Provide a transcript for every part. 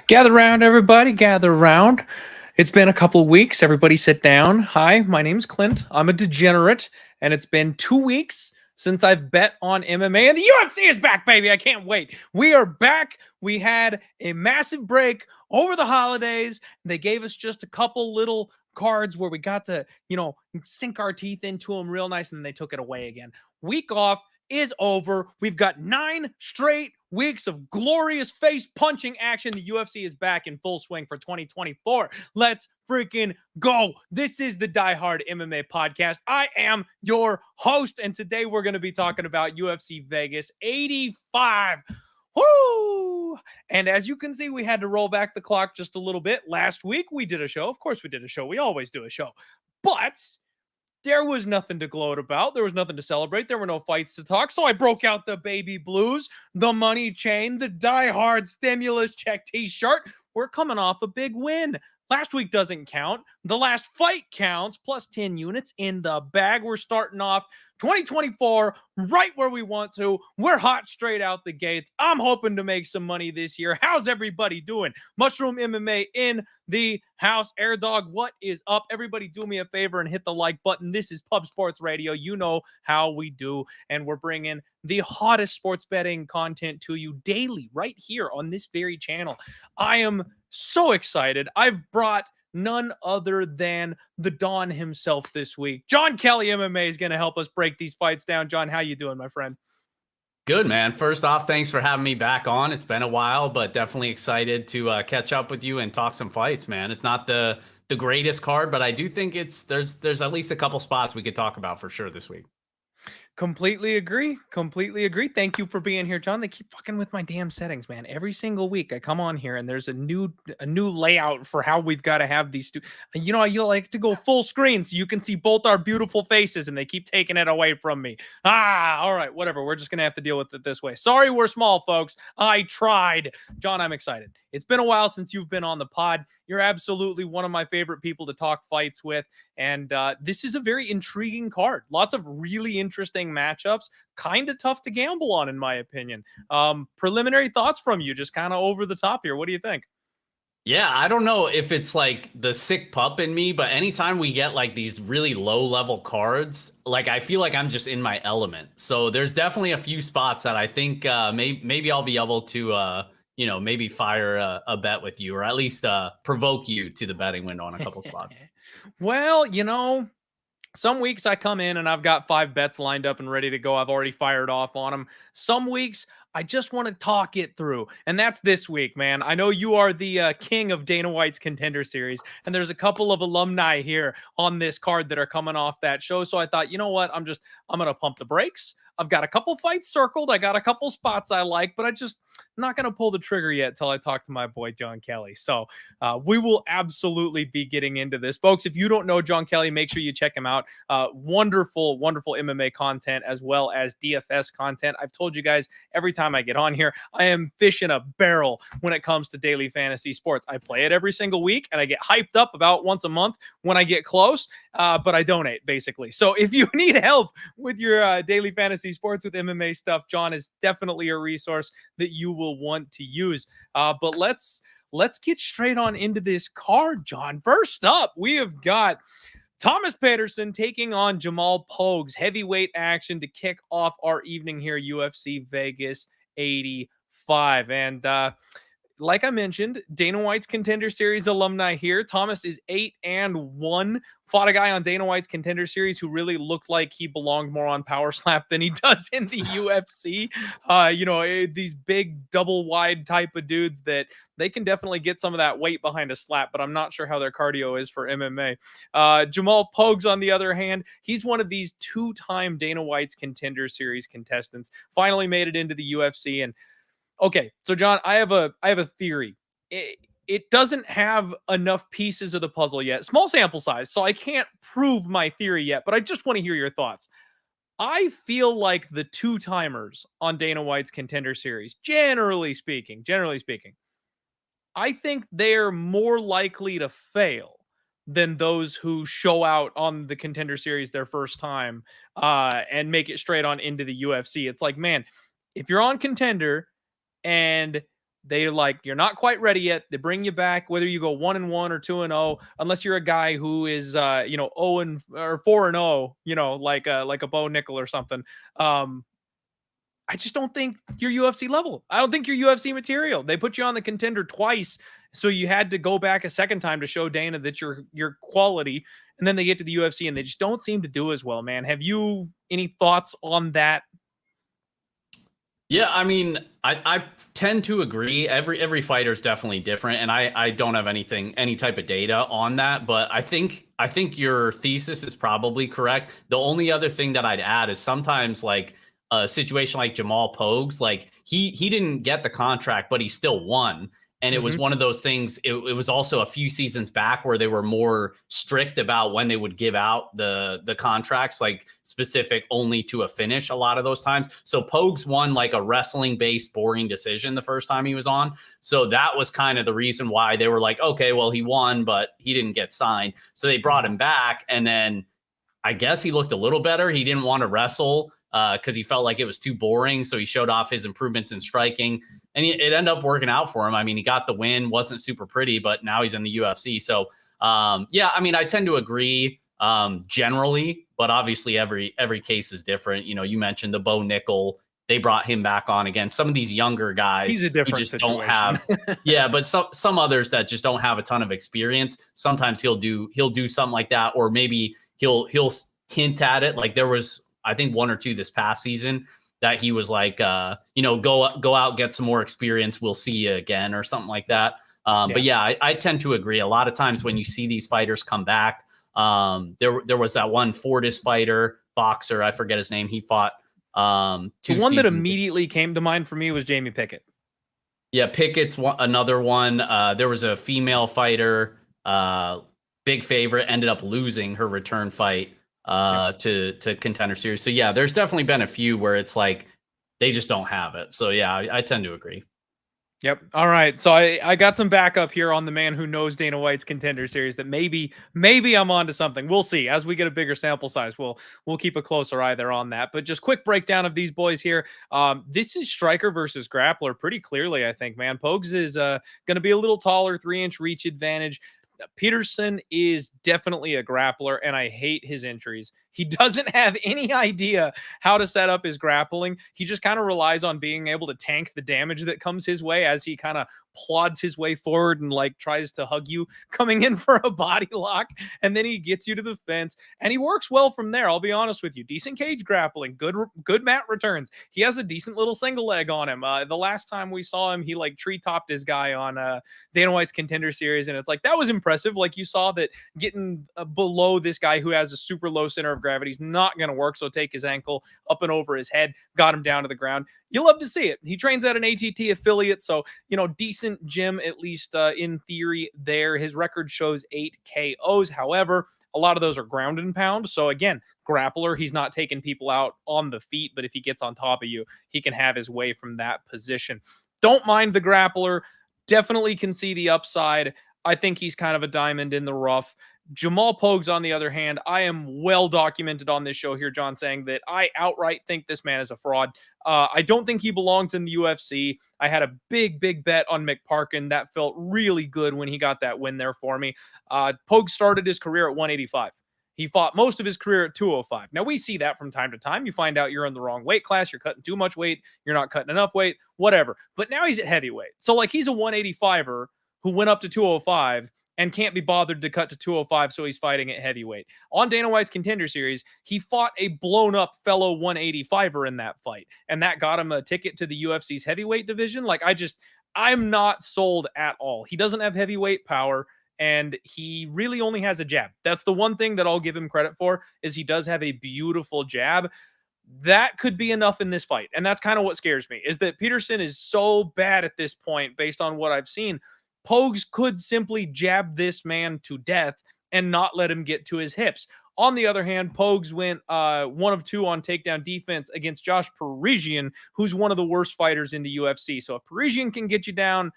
Gather round, everybody. Gather round. It's been a couple of weeks. Everybody sit down. Hi, my name's Clint. I'm a degenerate, and it's been 2 weeks since I've bet on MMA, and the UFC is back, baby. I can't wait. We are back. We had a massive break over the holidays. They gave us just a couple little cards where we got to, sink our teeth into them real nice, and then they took it away again. Week off is over. We've got 9 straight weeks of glorious face punching action. The UFC is back in full swing for 2024. Let's freaking go. This is the Die Hard MMA podcast. I am your host, and today we're going to be talking about UFC Vegas 85. Woo! And as you can see, we had to roll back the clock just a little bit. Last week we did a show. Of course we did a show. We always do a show. But there was nothing to gloat about. There was nothing to celebrate. There were no fights to talk. So I broke out the baby blues, the money chain, the Die Hard stimulus check t-shirt. We're coming off a big win. Last week doesn't count. The last fight counts, plus 10 units in the bag. We're starting off 2024 right where we want to. We're hot straight out the gates. I'm hoping to make some money this year. How's everybody doing? Mushroom MMA in the house. Air Dog, what is up? Everybody do me a favor and hit the like button. This is Pub Sports Radio. You know how we do. And we're bringing the hottest sports betting content to you daily right here on this very channel. I am so excited. I've brought none other than the Don himself this week. John Kelly MMA is going to help us break these fights down. John, how you doing, my friend? Good, man. First off, thanks for having me back on. It's been a while, but definitely excited to catch up with you and talk some fights, man. It's not the greatest card, but I do think there's at least a couple spots we could talk about for sure this week. Completely agree. Completely agree. Thank you for being here, John. They keep fucking with my damn settings, man. Every single week I come on here and there's a new layout for how we've got to have these two. You like to go full screen so you can see both our beautiful faces, and they keep taking it away from me. All right, whatever. We're just gonna have to deal with it this way. Sorry, we're small, folks. I tried. John, I'm excited. It's been a while since you've been on the pod. You're absolutely one of my favorite people to talk fights with. And this is a very intriguing card. Lots of really interesting matchups. Kind of tough to gamble on, in my opinion. Preliminary thoughts from you, just kind of over the top here. What do you think? Yeah, I don't know if it's like the sick pup in me, but anytime we get like these really low level cards, like I feel like I'm just in my element. So there's definitely a few spots that I think maybe I'll be able to maybe fire a bet with you, or at least provoke you to the betting window on a couple spots. Well, some weeks I come in and I've got 5 bets lined up and ready to go. I've already fired off on them. Some weeks I just want to talk it through. And that's this week, man. I know you are the king of Dana White's Contender Series, and there's a couple of alumni here on this card that are coming off that show. So I thought, you know what? I'm going to pump the brakes. I've got a couple fights circled. I got a couple spots I like, but I'm not going to pull the trigger yet until I talk to my boy, John Kelly. So we will absolutely be getting into this. Folks, if you don't know John Kelly, make sure you check him out. Wonderful, wonderful MMA content as well as DFS content. I've told you guys every time I get on here, I am fishing a barrel when it comes to daily fantasy sports. I play it every single week, and I get hyped up about once a month when I get close, but I donate, basically. So if you need help with your daily fantasy sports with MMA stuff, John is definitely a resource that you will want to use. But let's get straight on into this card, John. First up, we have got Thomas Petersen taking on Jamal Pogues. Heavyweight action to kick off our evening here, UFC Vegas 85. And like I mentioned, Dana White's Contender Series alumni here. Thomas is 8-1. Fought a guy on Dana White's Contender Series who really looked like he belonged more on Power Slap than he does in the UFC. These big double wide type of dudes that they can definitely get some of that weight behind a slap, but I'm not sure how their cardio is for MMA. Jamal Pogues, on the other hand, he's one of these 2-time Dana White's Contender Series contestants. Finally made it into the UFC. And okay, so John, I have a theory. It doesn't have enough pieces of the puzzle yet. Small sample size, so I can't prove my theory yet, but I just want to hear your thoughts. I feel like the 2-timers on Dana White's Contender Series, generally speaking, I think they're more likely to fail than those who show out on the Contender Series their first time and make it straight on into the UFC. It's like, man, if you're on Contender and they like you're not quite ready yet, they bring you back, whether you go 1-1 or 2-0, unless you're a guy who is 0 or 4-0, like a Bo Nickel or something. I just don't think you're UFC level. I don't think you're UFC material. They put you on the Contender twice, so you had to go back a second time to show Dana that you're quality, and then they get to the UFC and they just don't seem to do as well, man. Have you any thoughts on that? Yeah, I mean, I tend to agree. Every fighter is definitely different, and I don't have any type of data on that. But I think your thesis is probably correct. The only other thing that I'd add is sometimes like a situation like Jamal Pogues, like he didn't get the contract, but he still won. And it was one of those things. It was also a few seasons back where they were more strict about when they would give out the contracts, like specific only to a finish a lot of those times. So Pogues won like a wrestling based boring decision the first time he was on. So that was kind of the reason why they were like, okay, well, he won, but he didn't get signed. So they brought him back. And then I guess he looked a little better. He didn't want to wrestle because he felt like it was too boring. So he showed off his improvements in striking. And it ended up working out for him. I mean, he got the win, wasn't super pretty, but now he's in the UFC. So, yeah, I mean, I tend to agree generally, but obviously every case is different. You mentioned the Bo Nickel. They brought him back on again. Some of these younger guys He's a different who just situation. don't have, yeah, but some others that just don't have a ton of experience. Sometimes he'll do something like that, or maybe he'll hint at it. Like there was, I think, 1 or 2 this past season that he was like, go out, get some more experience. We'll see you again or something like that. But yeah, I tend to agree. A lot of times when you see these fighters come back, there was that one Fortis fighter, boxer, I forget his name. He fought 2 The one that seasons immediately came to mind for me was Jamie Pickett. Yeah, Pickett's another one. There was a female fighter, big favorite, ended up losing her return fight to Contender Series. So yeah, there's definitely been a few where it's like they just don't have it. So yeah, I tend to agree. Yep. All right. So I got some backup here on the man who knows Dana White's Contender Series that maybe I'm onto something. We'll see. As we get a bigger sample size, we'll keep a closer eye there on that. But just quick breakdown of these boys here. This is striker versus grappler pretty clearly, I think, man. Pogues is going to be a little taller, 3-inch reach advantage. Petersen is definitely a grappler, and I hate his entries. He doesn't have any idea how to set up his grappling. He just kind of relies on being able to tank the damage that comes his way as he kind of plods his way forward and like tries to hug you coming in for a body lock, and then he gets you to the fence, and he works well from there. I'll be honest with you. Decent cage grappling, good mat returns. He has a decent little single leg on him. The last time we saw him, he like tree-topped his guy on Dana White's Contender Series, and it's like that was impressive. Like you saw that getting below this guy who has a super low center of gravity is not going to work. So take his ankle up and over his head, got him down to the ground. You love to see it. He trains at an ATT affiliate, so decent gym at least in theory. There, his record shows 8 KOs. However, a lot of those are ground and pound. So again, grappler, he's not taking people out on the feet, but if he gets on top of you, he can have his way from that position. Don't mind the grappler. Definitely can see the upside. I think he's kind of a diamond in the rough. Jamal Pogues, on the other hand, I am well documented on this show here, John, saying that I outright think this man is a fraud. I don't think he belongs in the UFC. I had a big bet on McParkin. That felt really good when he got that win there for me. Pogues started his career at 185. He fought most of his career at 205. Now, we see that from time to time. You find out you're in the wrong weight class, you're cutting too much weight, you're not cutting enough weight, whatever. But now he's at heavyweight. So, like, he's a 185er who went up to 205 and can't be bothered to cut to 205, so he's fighting at heavyweight. On Dana White's Contender Series, he fought a blown-up fellow 185er in that fight, and that got him a ticket to the UFC's heavyweight division. Like, I'm not sold at all. He doesn't have heavyweight power, and he really only has a jab. That's the one thing that I'll give him credit for, is he does have a beautiful jab. That could be enough in this fight, and that's kind of what scares me, is that Petersen is so bad at this point based on what I've seen. Pogues could simply jab this man to death and not let him get to his hips. On the other hand, Pogues went 1 of 2 on takedown defense against Josh Parisian, who's one of the worst fighters in the UFC. So if Parisian can get you down,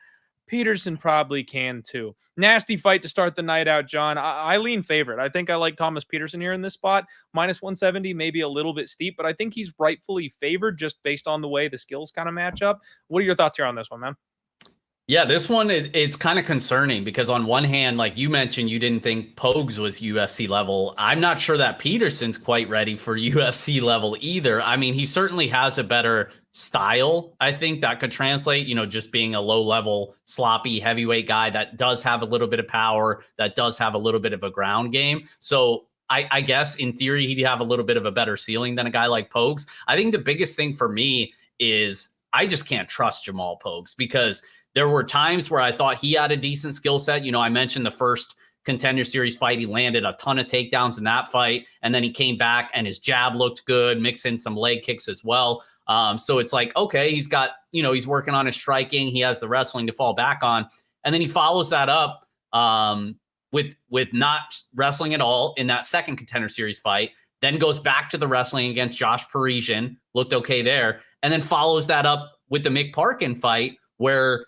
Petersen probably can too. Nasty fight to start the night out, John. I lean favorite. I think I like Thomas Petersen here in this spot. Minus 170, maybe a little bit steep, but I think he's rightfully favored just based on the way the skills kind of match up. What are your thoughts here on this one, man? Yeah, this one, it's kind of concerning because on one hand, like you mentioned, you didn't think Pogues was UFC level. I'm not sure that Petersen's quite ready for UFC level either. I mean, he certainly has a better style, I think, that could translate, just being a low-level, sloppy heavyweight guy that does have a little bit of power, that does have a little bit of a ground game. So I guess in theory, he'd have a little bit of a better ceiling than a guy like Pogues. I think the biggest thing for me is I just can't trust Jamal Pogues, because there were times where I thought he had a decent skill set. I mentioned the first Contender Series fight, he landed a ton of takedowns in that fight, and then he came back and his jab looked good, mix in some leg kicks as well. So it's like, okay, he's got, he's working on his striking, he has the wrestling to fall back on, and then he follows that up with not wrestling at all in that second Contender Series fight, then goes back to the wrestling against Josh Parisian, looked okay there, and then follows that up with the McParkin fight, where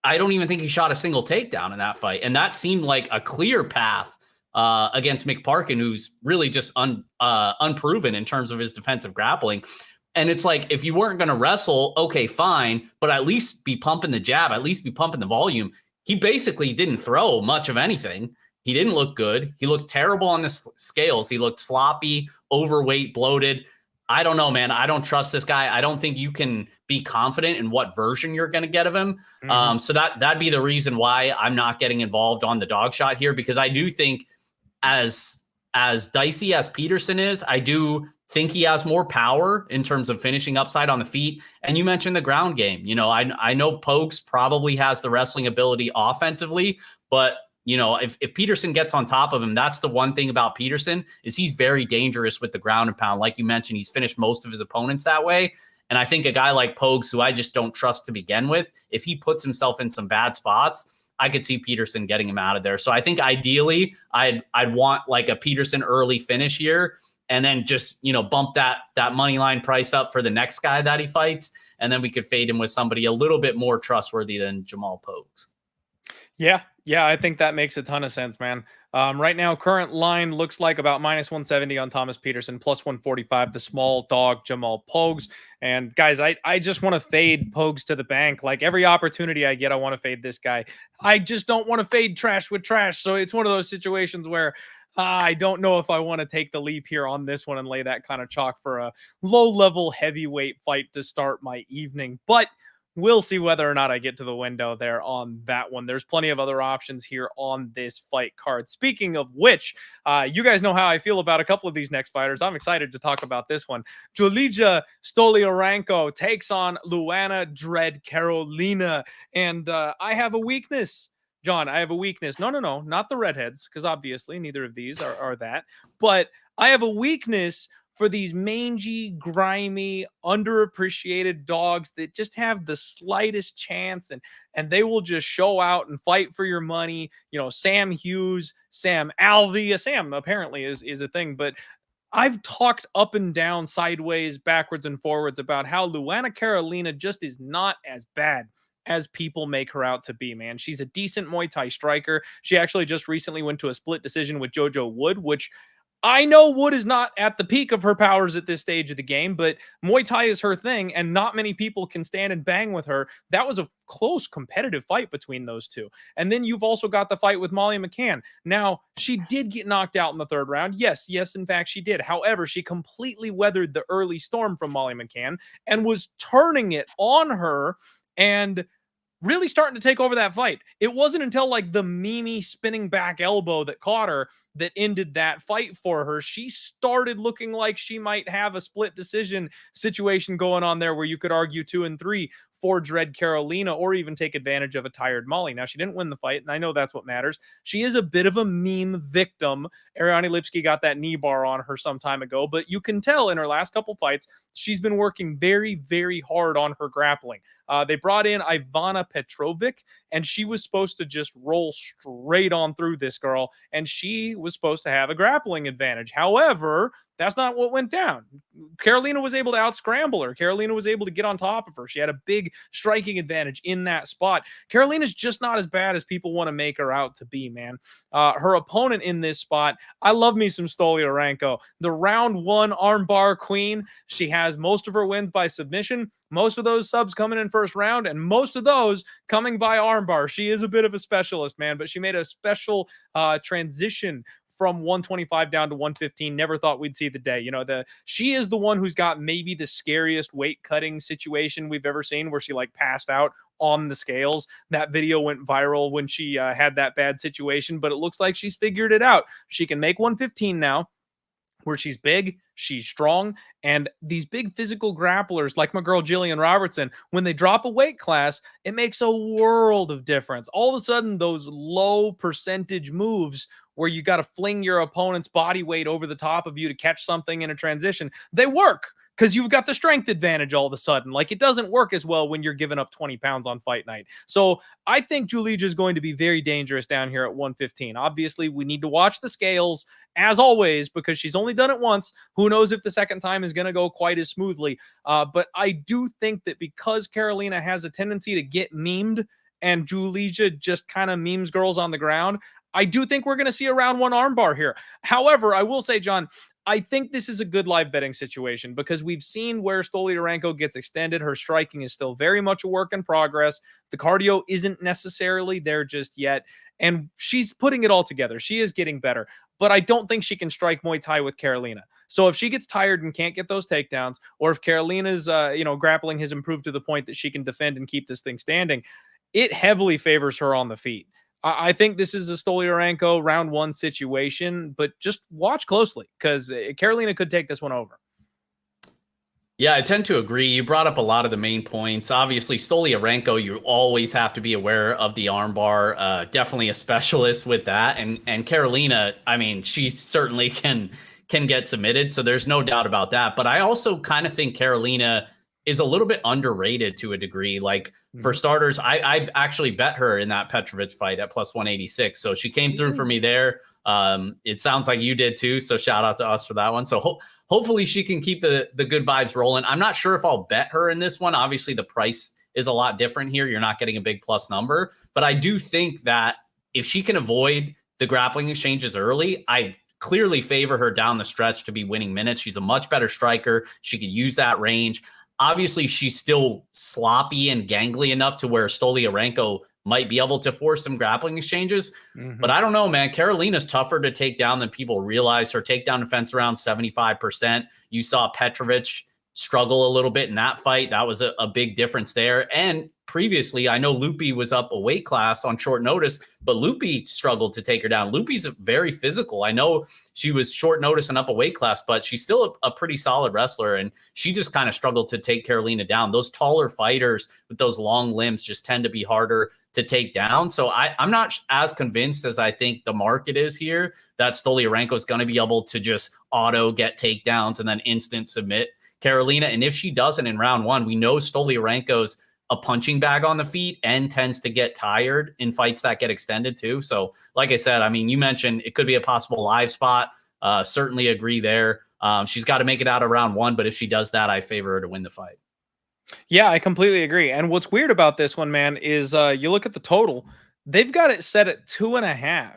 I don't even think he shot a single takedown in that fight. And that seemed like a clear path against McParkin, who's really just unproven in terms of his defensive grappling. And it's like, if you weren't going to wrestle, okay, fine, but at least be pumping the jab, at least be pumping the volume. He basically didn't throw much of anything. He didn't look good. He looked terrible on the scales. He looked sloppy, overweight, bloated. I don't know, man. I don't trust this guy. I don't think you can be confident in what version you're going to get of him. Mm-hmm. So that'd be the reason why I'm not getting involved on the dog shot here, because I do think as dicey as Petersen is, I do think he has more power in terms of finishing upside on the feet. And you mentioned the ground game. I know Pogues probably has the wrestling ability offensively, but if Petersen gets on top of him, that's the one thing about Petersen, is he's very dangerous with the ground and pound. Like you mentioned, he's finished most of his opponents that way. And I think a guy like Pogues, who I just don't trust to begin with, if he puts himself in some bad spots, I could see Petersen getting him out of there. So I think ideally I'd want like a Petersen early finish here, and then just, bump that money line price up for the next guy that he fights. And then we could fade him with somebody a little bit more trustworthy than Jamal Pogues. Yeah, I think that makes a ton of sense, man. Right now, current line looks like about minus 170 on Thomas Petersen, plus 145, the small dog Jamal Pogues. And guys, I just want to fade Pogues to the bank. Like every opportunity I get, I want to fade this guy. I just don't want to fade trash with trash. So it's one of those situations where I don't know if I want to take the leap here on this one and lay that kind of chalk for a low-level heavyweight fight to start my evening. But we'll see whether or not I get to the window there on that one. There's plenty of other options here on this fight card. Speaking of which, you guys know how I feel about a couple of these next fighters. I'm excited to talk about this one. Julija Stoliarenko takes on Luana Dread Carolina. And I have a weakness. John, I have a weakness. No, not the redheads, because obviously neither of these are that. But I have a weakness for these mangy, grimy, underappreciated dogs that just have the slightest chance, and they will just show out and fight for your money. Sam Hughes, Sam Alvey. Sam apparently is a thing, but I've talked up and down, sideways, backwards and forwards about how Luana Carolina just is not as bad as people make her out to be, man. She's a decent Muay Thai striker. She actually just recently went to a split decision with JoJo Wood, which I know Wood is not at the peak of her powers at this stage of the game, but Muay Thai is her thing, and not many people can stand and bang with her. That was a close competitive fight between those two. And then you've also got the fight with Molly McCann. Now, she did get knocked out in the third round. Yes, in fact, she did. However, she completely weathered the early storm from Molly McCann and was turning it on her and really starting to take over that fight. It wasn't until like the Mimi spinning back elbow that caught her that ended that fight for her. She started looking like she might have a split decision situation going on there where you could argue 2 and 3 for Dread Carolina or even take advantage of a tired Molly. Now, she didn't win the fight, and I know that's what matters. She is a bit of a meme victim. Ariane Lipski got that knee bar on her some time ago, but you can tell in her last couple fights, she's been working very, very hard on her grappling. They brought in Ivana Petrovic, and she was supposed to just roll straight on through this girl, and she was supposed to have a grappling advantage. However, that's not what went down. Carolina was able to out-scramble her. Carolina was able to get on top of her. She had a big striking advantage in that spot. Carolina's just not as bad as people want to make her out to be, man. Her opponent in this spot, I love me some Stoliarenko. The round 1 armbar queen. She has most of her wins by submission. Most of those subs coming in first round, and most of those coming by armbar. She is a bit of a specialist, man, but she made a special transition from 125 down to 115. Never thought we'd see the day. You know, she is the one who's got maybe the scariest weight cutting situation we've ever seen, where she like passed out on the scales. That video went viral when she had that bad situation, but it looks like she's figured it out. She can make 115 now, where she's big, she's strong, and these big physical grapplers like my girl Jillian Robertson, when they drop a weight class, it makes a world of difference. All of a sudden, those low percentage moves where you got to fling your opponent's body weight over the top of you to catch something in a transition, they work because you've got the strength advantage all of a sudden. Like, it doesn't work as well when you're giving up 20 pounds on fight night. So I think Julija is going to be very dangerous down here at 115. Obviously, we need to watch the scales as always, because she's only done it once. Who knows if the second time is going to go quite as smoothly. But I do think that because Carolina has a tendency to get memed and Julija just kind of memes girls on the ground, I do think we're going to see a round 1 armbar here. However, I will say, John, I think this is a good live betting situation because we've seen where Stoliarenko gets extended. Her striking is still very much a work in progress. The cardio isn't necessarily there just yet, and she's putting it all together. She is getting better, but I don't think she can strike Muay Thai with Carolina. So if she gets tired and can't get those takedowns, or if Carolina's grappling has improved to the point that she can defend and keep this thing standing, it heavily favors her on the feet. I think this is a Stoliarenko round 1 situation, but just watch closely because Carolina could take this one over. Yeah, I tend to agree. You brought up a lot of the main points. Obviously, Stoliarenko, you always have to be aware of the armbar. Definitely a specialist with that. And Carolina, I mean, she certainly can get submitted, so there's no doubt about that. But I also kind of think Carolina is a little bit underrated to a degree. Like, for starters, I actually bet her in that Petrovic fight at plus 186. So she came through for me there. It sounds like you did too. So shout out to us for that one. So hopefully she can keep the good vibes rolling. I'm not sure if I'll bet her in this one. Obviously the price is a lot different here. You're not getting a big plus number, but I do think that if she can avoid the grappling exchanges early, I clearly favor her down the stretch to be winning minutes. She's a much better striker. She could use that range. Obviously, she's still sloppy and gangly enough to where Stoliarenko might be able to force some grappling exchanges. But I don't know, man. Carolina's tougher to take down than people realize. Her takedown defense around 75%. You saw Petrovic struggle a little bit in that fight. That was a big difference there. And previously, I know Lupi was up a weight class on short notice, but Lupi struggled to take her down. Lupi's very physical. I know she was short notice and up a weight class, but she's still a pretty solid wrestler, and she just kind of struggled to take Carolina down. Those taller fighters with those long limbs just tend to be harder to take down. So I'm not as convinced as I think the market is here that Stoliarenko is going to be able to just auto get takedowns and then instant submit Carolina. And if she doesn't in round 1, we know Stoliarenko's a punching bag on the feet and tends to get tired in fights that get extended too. So like I said, I mean, you mentioned it could be a possible live spot. Certainly agree there. She's got to make it out of round 1, but if she does that, I favor her to win the fight. Yeah, I completely agree. And what's weird about this one, man, is you look at the total, they've got it set at 2.5.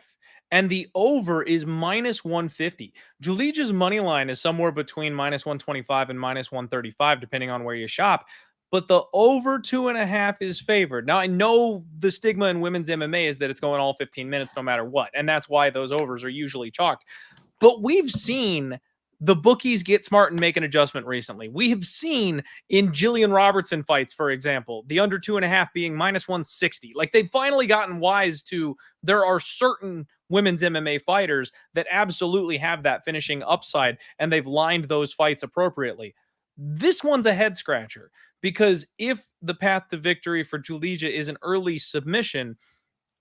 and the over is -150. Julija's money line is somewhere between -125 and -135, depending on where you shop. But the over 2.5 is favored. Now, I know the stigma in women's MMA is that it's going all 15 minutes no matter what. And that's why those overs are usually chalked. But we've seen the bookies get smart and make an adjustment recently. We have seen in Jillian Robertson fights, for example, the under 2.5 being -160. Like, they've finally gotten wise to, there are certain women's MMA fighters that absolutely have that finishing upside, and they've lined those fights appropriately. This one's a head scratcher, because if the path to victory for Julija is an early submission,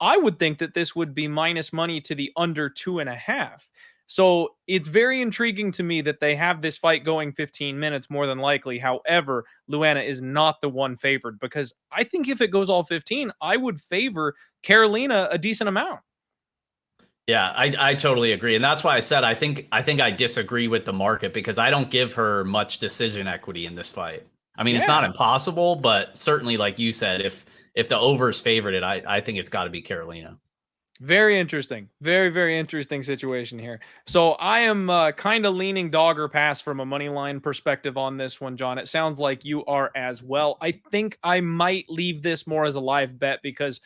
I would think that this would be minus money to the under 2.5. So it's very intriguing to me that they have this fight going 15 minutes more than likely. However, Luana is not the one favored, because I think if it goes all 15, I would favor Carolina a decent amount. Yeah, I totally agree. And that's why I said I think I disagree with the market, because I don't give her much decision equity in this fight. I mean, It's not impossible, but certainly, like you said, if the over is favored, I think it's got to be Carolina. Very interesting. Very, very interesting situation here. So I am kind of leaning dog or pass from a money line perspective on this one, John. It sounds like you are as well. I think I might leave this more as a live bet, because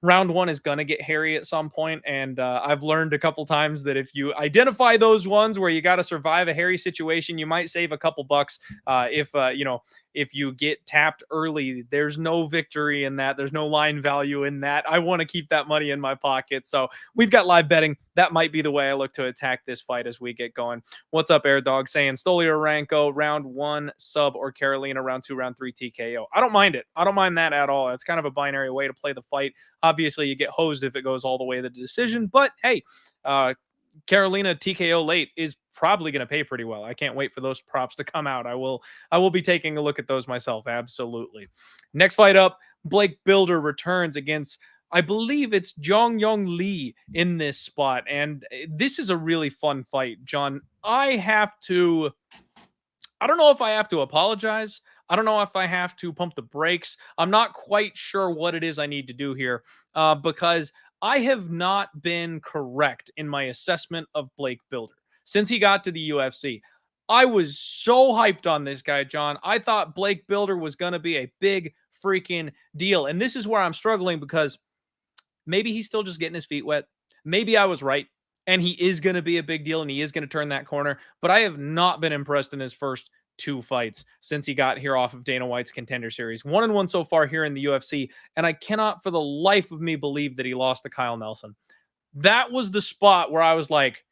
round one is going to get hairy at some point. And I've learned a couple times that if you identify those ones where you got to survive a hairy situation, you might save a couple bucks. If you get tapped early, there's no victory in that. There's no line value in that. I want to keep that money in my pocket. So we've got live betting. That might be the way I look to attack this fight as we get going. What's up, Air Dog? Saying Stoliarenko, round 1 sub, or Carolina, round 2, round 3 TKO. I don't mind it. I don't mind that at all. It's kind of a binary way to play the fight. Obviously, you get hosed if it goes all the way to the decision. But hey, Carolina TKO late is probably going to pay pretty well. I can't wait for those props to come out. I will be taking a look at those myself. Absolutely. Next fight up, Blake Bilder returns against, I believe it's Jeong Lee in this spot. And this is a really fun fight, John. I don't know if I have to apologize. I don't know if I have to pump the brakes. I'm not quite sure what it is I need to do here, because I have not been correct in my assessment of Blake Bilder since he got to the UFC. I was so hyped on this guy, John. I thought Blake Bilder was going to be a big freaking deal. And this is where I'm struggling, because maybe he's still just getting his feet wet. Maybe I was right, and he is going to be a big deal, and he is going to turn that corner. But I have not been impressed in his first 2 fights since he got here off of Dana White's Contender Series. 1-1 so far here in the UFC, and I cannot for the life of me believe that he lost to Kyle Nelson. That was the spot where I was like,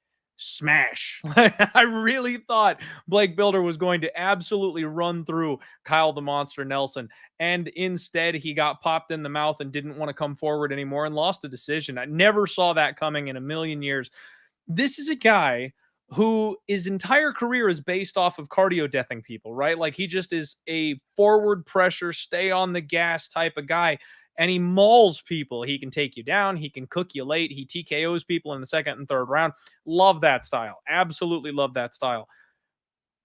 smash. I really thought Blake Bilder was going to absolutely run through Kyle the Monster Nelson, and instead he got popped in the mouth and didn't want to come forward anymore and lost a decision. I never saw that coming in a million years. This is a guy who his entire career is based off of cardio deathing people, right? Like, he just is a forward pressure, stay on the gas type of guy. And he mauls people. He can take you down. He can cook you late. He TKOs people in the second and third round. Love that style. Absolutely love that style.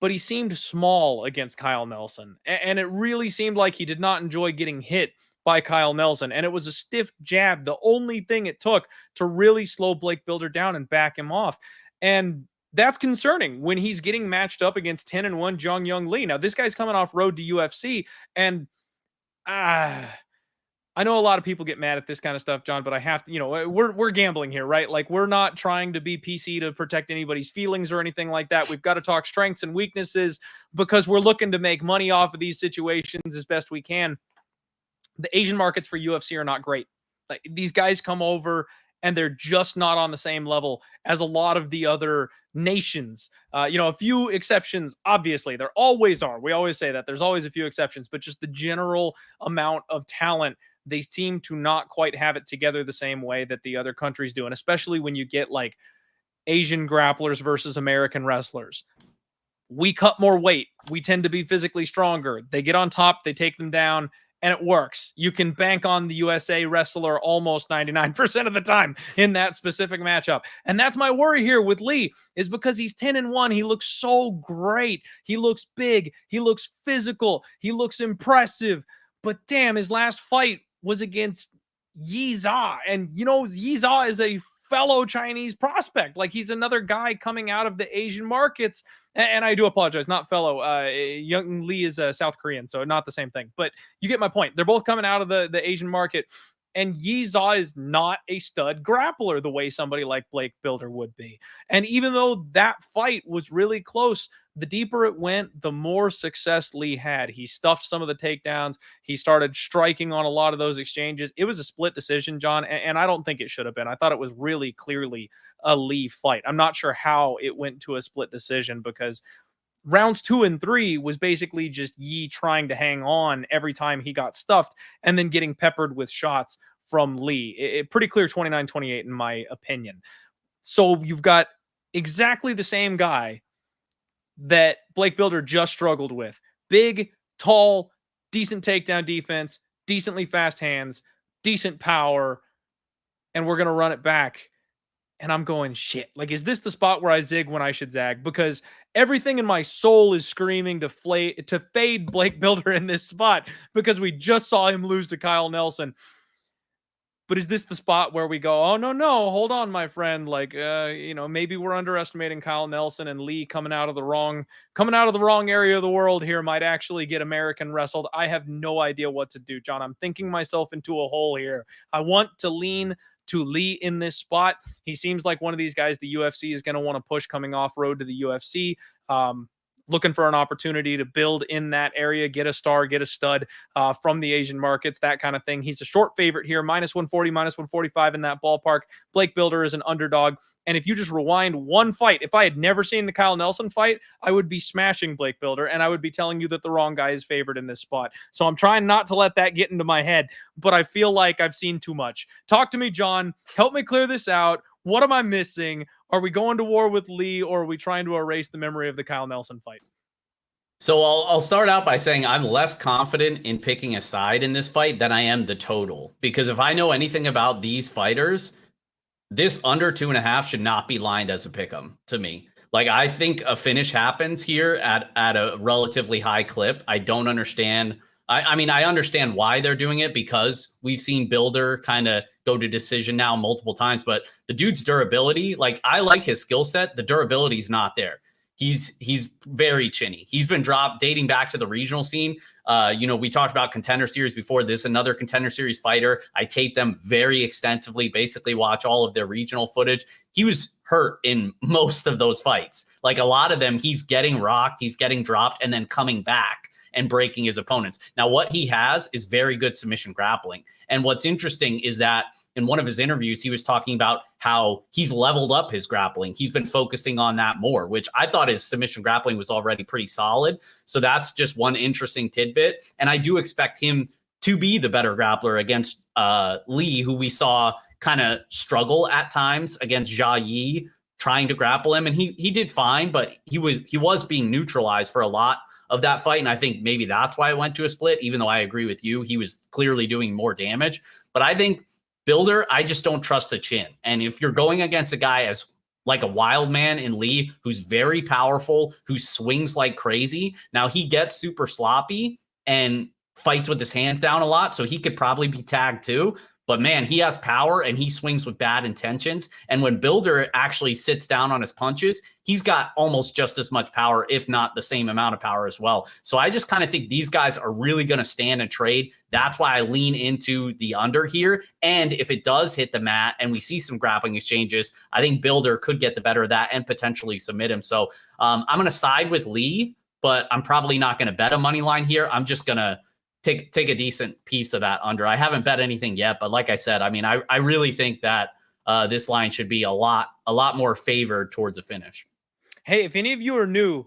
But he seemed small against Kyle Nelson. And it really seemed like he did not enjoy getting hit by Kyle Nelson. And it was a stiff jab, the only thing it took to really slow Blake Bilder down and back him off. And that's concerning when he's getting matched up against 10-1 Jeong Lee. Now, this guy's coming off road to UFC, and I know a lot of people get mad at this kind of stuff, John, but I have to, we're gambling here, right? Like, we're not trying to be PC to protect anybody's feelings or anything like that. We've got to talk strengths and weaknesses, because we're looking to make money off of these situations as best we can. The Asian markets for UFC are not great. Like, these guys come over and they're just not on the same level as a lot of the other nations. A few exceptions, obviously. There always are. We always say that. There's always a few exceptions, but just the general amount of talent, they seem to not quite have it together the same way that the other countries do. And especially when you get like Asian grapplers versus American wrestlers. We cut more weight. We tend to be physically stronger. They get on top, they take them down, and it works. You can bank on the USA wrestler almost 99% of the time in that specific matchup. And that's my worry here with Lee, is because he's 10-1. He looks so great. He looks big. He looks physical. He looks impressive. But damn, his last fight was against Yiza. And Yiza is a fellow Chinese prospect. Like, he's another guy coming out of the Asian markets. And I do apologize, not fellow. Young Lee is South Korean, so not the same thing. But you get my point. They're both coming out of the Asian market. And Yiza is not a stud grappler the way somebody like Blake Bilder would be. And even though that fight was really close, the deeper it went, the more success Lee had. He stuffed some of the takedowns. He started striking on a lot of those exchanges. It was a split decision, John, and I don't think it should have been. I thought it was really clearly a Lee fight. I'm not sure how it went to a split decision, because rounds 2 and 3 was basically just Yi trying to hang on every time he got stuffed and then getting peppered with shots from Lee. Pretty clear 29-28 in my opinion. So you've got exactly the same guy that Blake Bilder just struggled with. Big, tall, decent takedown defense, decently fast hands, decent power, and we're going to run it back. And I'm going, shit, like, is this the spot where I zig when I should zag? Because everything in my soul is screaming to fade Blake Bilder in this spot, because we just saw him lose to Kyle Nelson. But is this the spot where we go, oh, no, hold on, my friend. Like, maybe we're underestimating Kyle Nelson, and Lee coming out of the wrong area of the world here might actually get American wrestled. I have no idea what to do, John. I'm thinking myself into a hole here. I want to lean to Lee in this spot. He seems like one of these guys the UFC is going to want to push coming off road to the UFC. Looking for an opportunity to build in that area, get a star, get a stud from the Asian markets, that kind of thing. He's a short favorite here, -140, -145 in that ballpark. Blake Bilder is an underdog. And if you just rewind one fight, if I had never seen the Kyle Nelson fight, I would be smashing Blake Bilder, and I would be telling you that the wrong guy is favored in this spot. So I'm trying not to let that get into my head, but I feel like I've seen too much. Talk to me, John. Help me clear this out. What am I missing? Are we going to war with Lee, or are we trying to erase the memory of the Kyle Nelson fight? So I'll start out by saying I'm less confident in picking a side in this fight than I am the total. Because if I know anything about these fighters, this under 2.5 should not be lined as a pick'em to me. Like, I think a finish happens here at a relatively high clip. I don't understand. I mean, I understand why they're doing it, because we've seen Bilder kind of go to decision now multiple times, but the dude's durability, like, I like his skill set. The durability is not there. He's very chinny. He's been dropped dating back to the regional scene. We talked about Contender Series before. This another Contender Series fighter. I tape them very extensively, basically watch all of their regional footage. He was hurt in most of those fights. Like, a lot of them, he's getting rocked, he's getting dropped, and then coming back and breaking his opponents. Now, what he has is very good submission grappling. And what's interesting is that in one of his interviews, he was talking about how he's leveled up his grappling. He's been focusing on that more, which I thought his submission grappling was already pretty solid. So that's just one interesting tidbit. And I do expect him to be the better grappler against Lee, who we saw kind of struggle at times against Jia Yi, trying to grapple him. And he did fine, but he was being neutralized for a lot of that fight. And I think maybe that's why it went to a split, even though I agree with you. He was clearly doing more damage. But I think Bilder, I just don't trust the chin. And if you're going against a guy as like a wild man in Lee, who's very powerful, who swings like crazy, now he gets super sloppy and fights with his hands down a lot, so he could probably be tagged too. But man, he has power and he swings with bad intentions. And when Bilder actually sits down on his punches, he's got almost just as much power, if not the same amount of power as well. So I just kind of think these guys are really going to stand and trade. That's why I lean into the under here. And if it does hit the mat and we see some grappling exchanges, I think Bilder could get the better of that and potentially submit him. So I'm going to side with Lee, but I'm probably not going to bet a money line here. I'm just going to take a decent piece of that under. I haven't bet anything yet, but like I said, I mean, I really think that this line should be a lot more favored towards a finish. Hey, if any of you are new,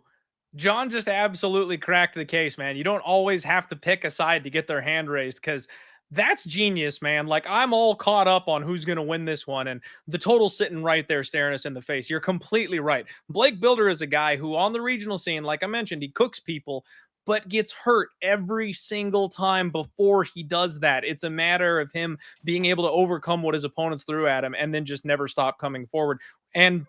John just absolutely cracked the case, man. You don't always have to pick a side to get their hand raised, because that's genius, man. Like, I'm all caught up on who's going to win this one, and the total's sitting right there staring us in the face. You're completely right. Blake Bilder is a guy who on the regional scene, like I mentioned, he cooks people, but gets hurt every single time before he does that. It's a matter of him being able to overcome what his opponents threw at him and then just never stop coming forward. And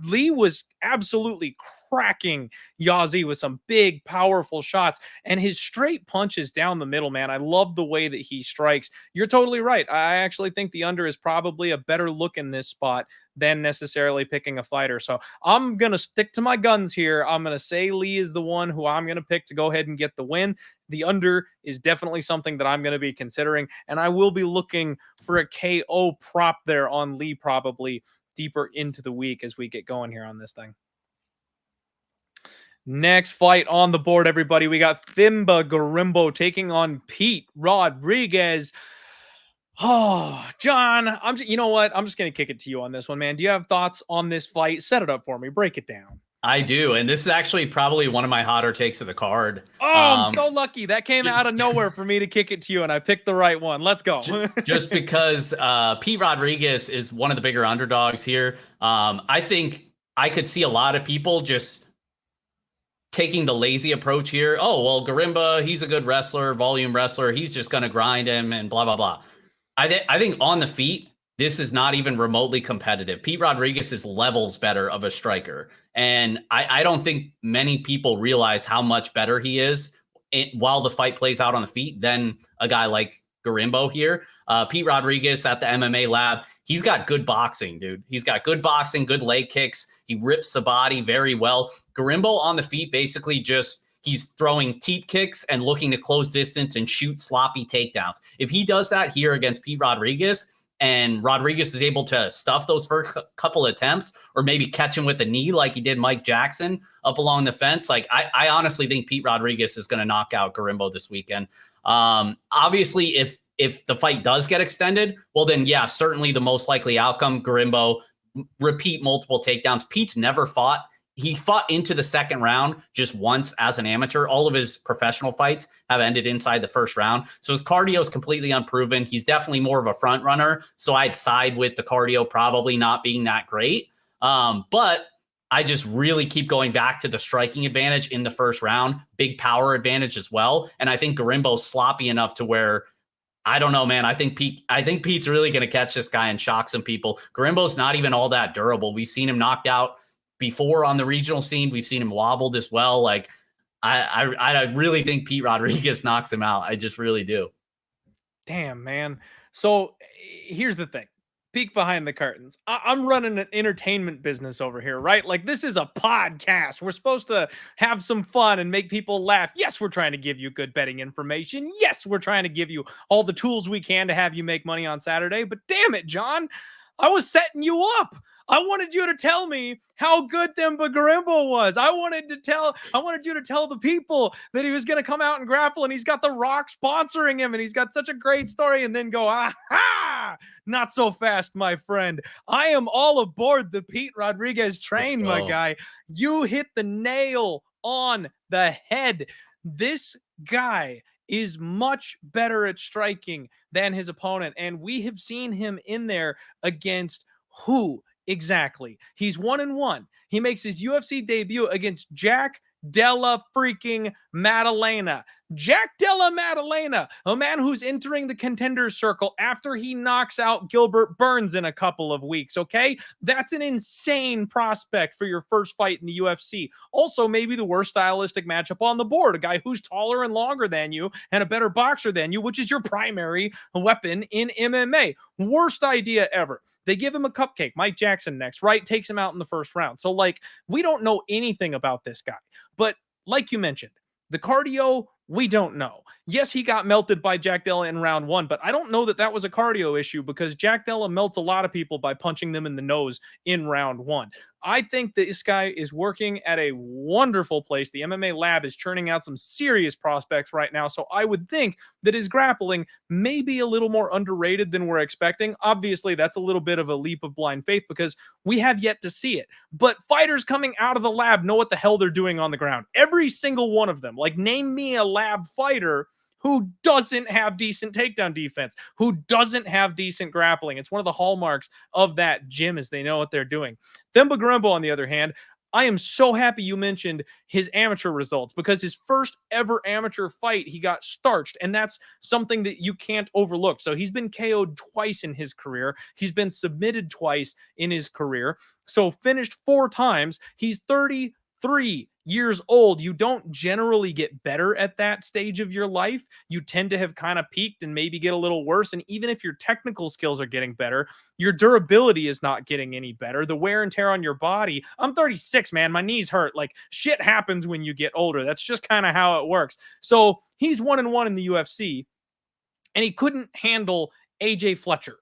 Lee was absolutely cracking Yazzie with some big, powerful shots, and his straight punches down the middle, man. I love the way that he strikes. You're totally right. I actually think the under is probably a better look in this spot than necessarily picking a fighter. So I'm going to stick to my guns here. I'm going to say Lee is the one who I'm going to pick to go ahead and get the win. The under is definitely something that I'm going to be considering, and I will be looking for a KO prop there on Lee probably deeper into the week as we get going here on this thing. Next fight on the board, everybody. We got Themba Gorimbo taking on Pete Rodriguez. Oh, John, you know what? I'm just going to kick it to you on this one, man. Do you have thoughts on this fight? Set it up for me. Break it down. I do, and this is actually probably one of my hotter takes of the card. Oh, I'm so lucky. That came out of nowhere for me to kick it to you, and I picked the right one. Let's go. Just because Pete Rodriguez is one of the bigger underdogs here. I think I could see a lot of people just taking the lazy approach here. Oh, well, Gorimbo, he's a good wrestler, volume wrestler. He's just going to grind him and blah, blah, blah. I think on the feet, this is not even remotely competitive. Pete Rodriguez is levels better of a striker. And I don't think many people realize how much better he is while the fight plays out on the feet than a guy like Gorimbo here. Pete Rodriguez at the MMA lab, he's got good boxing, dude. He's got good boxing, good leg kicks. He rips the body very well. Gorimbo on the feet basically just he's throwing teep kicks and looking to close distance and shoot sloppy takedowns. If he does that here against Pete Rodriguez, and Rodriguez is able to stuff those first couple attempts or maybe catch him with the knee like he did Mike Jackson up along the fence, like I honestly think Pete Rodriguez is going to knock out Gorimbo this weekend. Obviously, if the fight does get extended, well, then, yeah, certainly the most likely outcome, Gorimbo repeat multiple takedowns. Pete's never fought. He fought into the second round just once as an amateur. All of his professional fights have ended inside the first round. So his cardio is completely unproven. He's definitely more of a front runner. So I'd side with the cardio probably not being that great. But I just really keep going back to the striking advantage in the first round, big power advantage as well. And I think Gorimbo's sloppy enough to where, I don't know, man. I think Pete's really going to catch this guy and shock some people. Gorimbo's not even all that durable. We've seen him knocked out before on the regional scene. We've seen him wobbled as well. Like I really think Pete Rodriguez knocks him out. I just really do. Damn, man. So here's the thing. Peek behind the curtains. I'm running an entertainment business over here, right? Like, this is a podcast. We're supposed to have some fun and make people laugh. Yes, we're trying to give you good betting information. Yes, we're trying to give you all the tools we can to have you make money on Saturday. But damn it, John, I was setting you up. I wanted you to tell me how good Themba Gorimbo was. I wanted you to tell the people that he was going to come out and grapple, and he's got The Rock sponsoring him, and he's got such a great story, and then go, aha, not so fast, my friend. I am all aboard the Pete Rodriguez train, my guy. You hit the nail on the head. This guy is much better at striking than his opponent, and we have seen him in there against who exactly? He's 1-1. He makes his UFC debut against Jack Della freaking Maddalena. Jack Della Maddalena, a man who's entering the contenders circle after he knocks out Gilbert Burns in a couple of weeks, okay? That's an insane prospect for your first fight in the UFC. Also, maybe the worst stylistic matchup on the board, a guy who's taller and longer than you and a better boxer than you, which is your primary weapon in MMA. Worst idea ever. They give him a cupcake. Mike Jackson next, right? Takes him out in the first round. So, like, we don't know anything about this guy. But like you mentioned, the cardio, we don't know. Yes, he got melted by Jack Della in round 1, but I don't know that that was a cardio issue because Jack Della melts a lot of people by punching them in the nose in round 1. I think that this guy is working at a wonderful place. The MMA lab is churning out some serious prospects right now, so I would think that his grappling may be a little more underrated than we're expecting. Obviously, that's a little bit of a leap of blind faith because we have yet to see it. But fighters coming out of the lab know what the hell they're doing on the ground. Every single one of them. Like, name me a lab fighter who doesn't have decent takedown defense, who doesn't have decent grappling. It's one of the hallmarks of that gym is they know what they're doing. Themba Gorimbo, on the other hand, I am so happy you mentioned his amateur results, because his first ever amateur fight, he got starched. And that's something that you can't overlook. So he's been KO'd twice in his career. He's been submitted twice in his career. So finished 4 times. He's 33 years old. You don't generally get better at that stage of your life. You tend to have kind of peaked and maybe get a little worse. And even if your technical skills are getting better, your durability is not getting any better. The wear and tear on your body. I'm 36, man. My knees hurt. Like, shit happens when you get older. That's just kind of how it works. So he's 1-1 in the UFC, and he couldn't handle AJ Fletcher.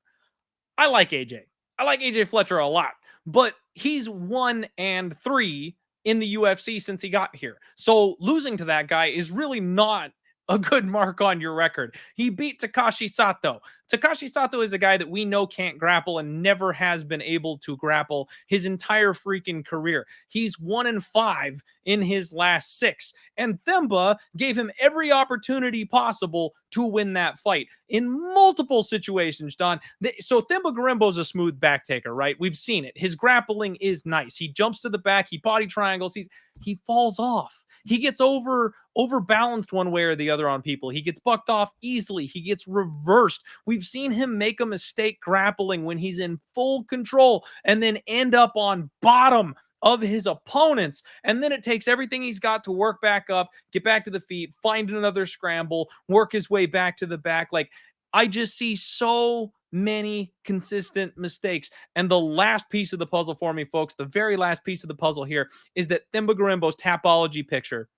I like AJ. I like AJ Fletcher a lot, but he's 1-3 in the UFC since he got here. So losing to that guy is really not a good mark on your record. He beat Takashi Sato. Takashi Sato is a guy that we know can't grapple and never has been able to grapple his entire freaking career. He's 1-5 in his last 6. And Themba gave him every opportunity possible to win that fight in multiple situations, Don. So Themba Gorimbo's a smooth back taker, right? We've seen it. His grappling is nice. He jumps to the back, he body triangles, he falls off. He gets overbalanced one way or the other on people. He gets bucked off easily. He gets reversed. We've seen him make a mistake grappling when he's in full control and then end up on bottom of his opponents. And then it takes everything he's got to work back up, get back to the feet, find another scramble, work his way back to the back. Like, I just see so many consistent mistakes. And the last piece of the puzzle for me, folks, the very last piece of the puzzle here is that Themba Gorimbo's Tapology picture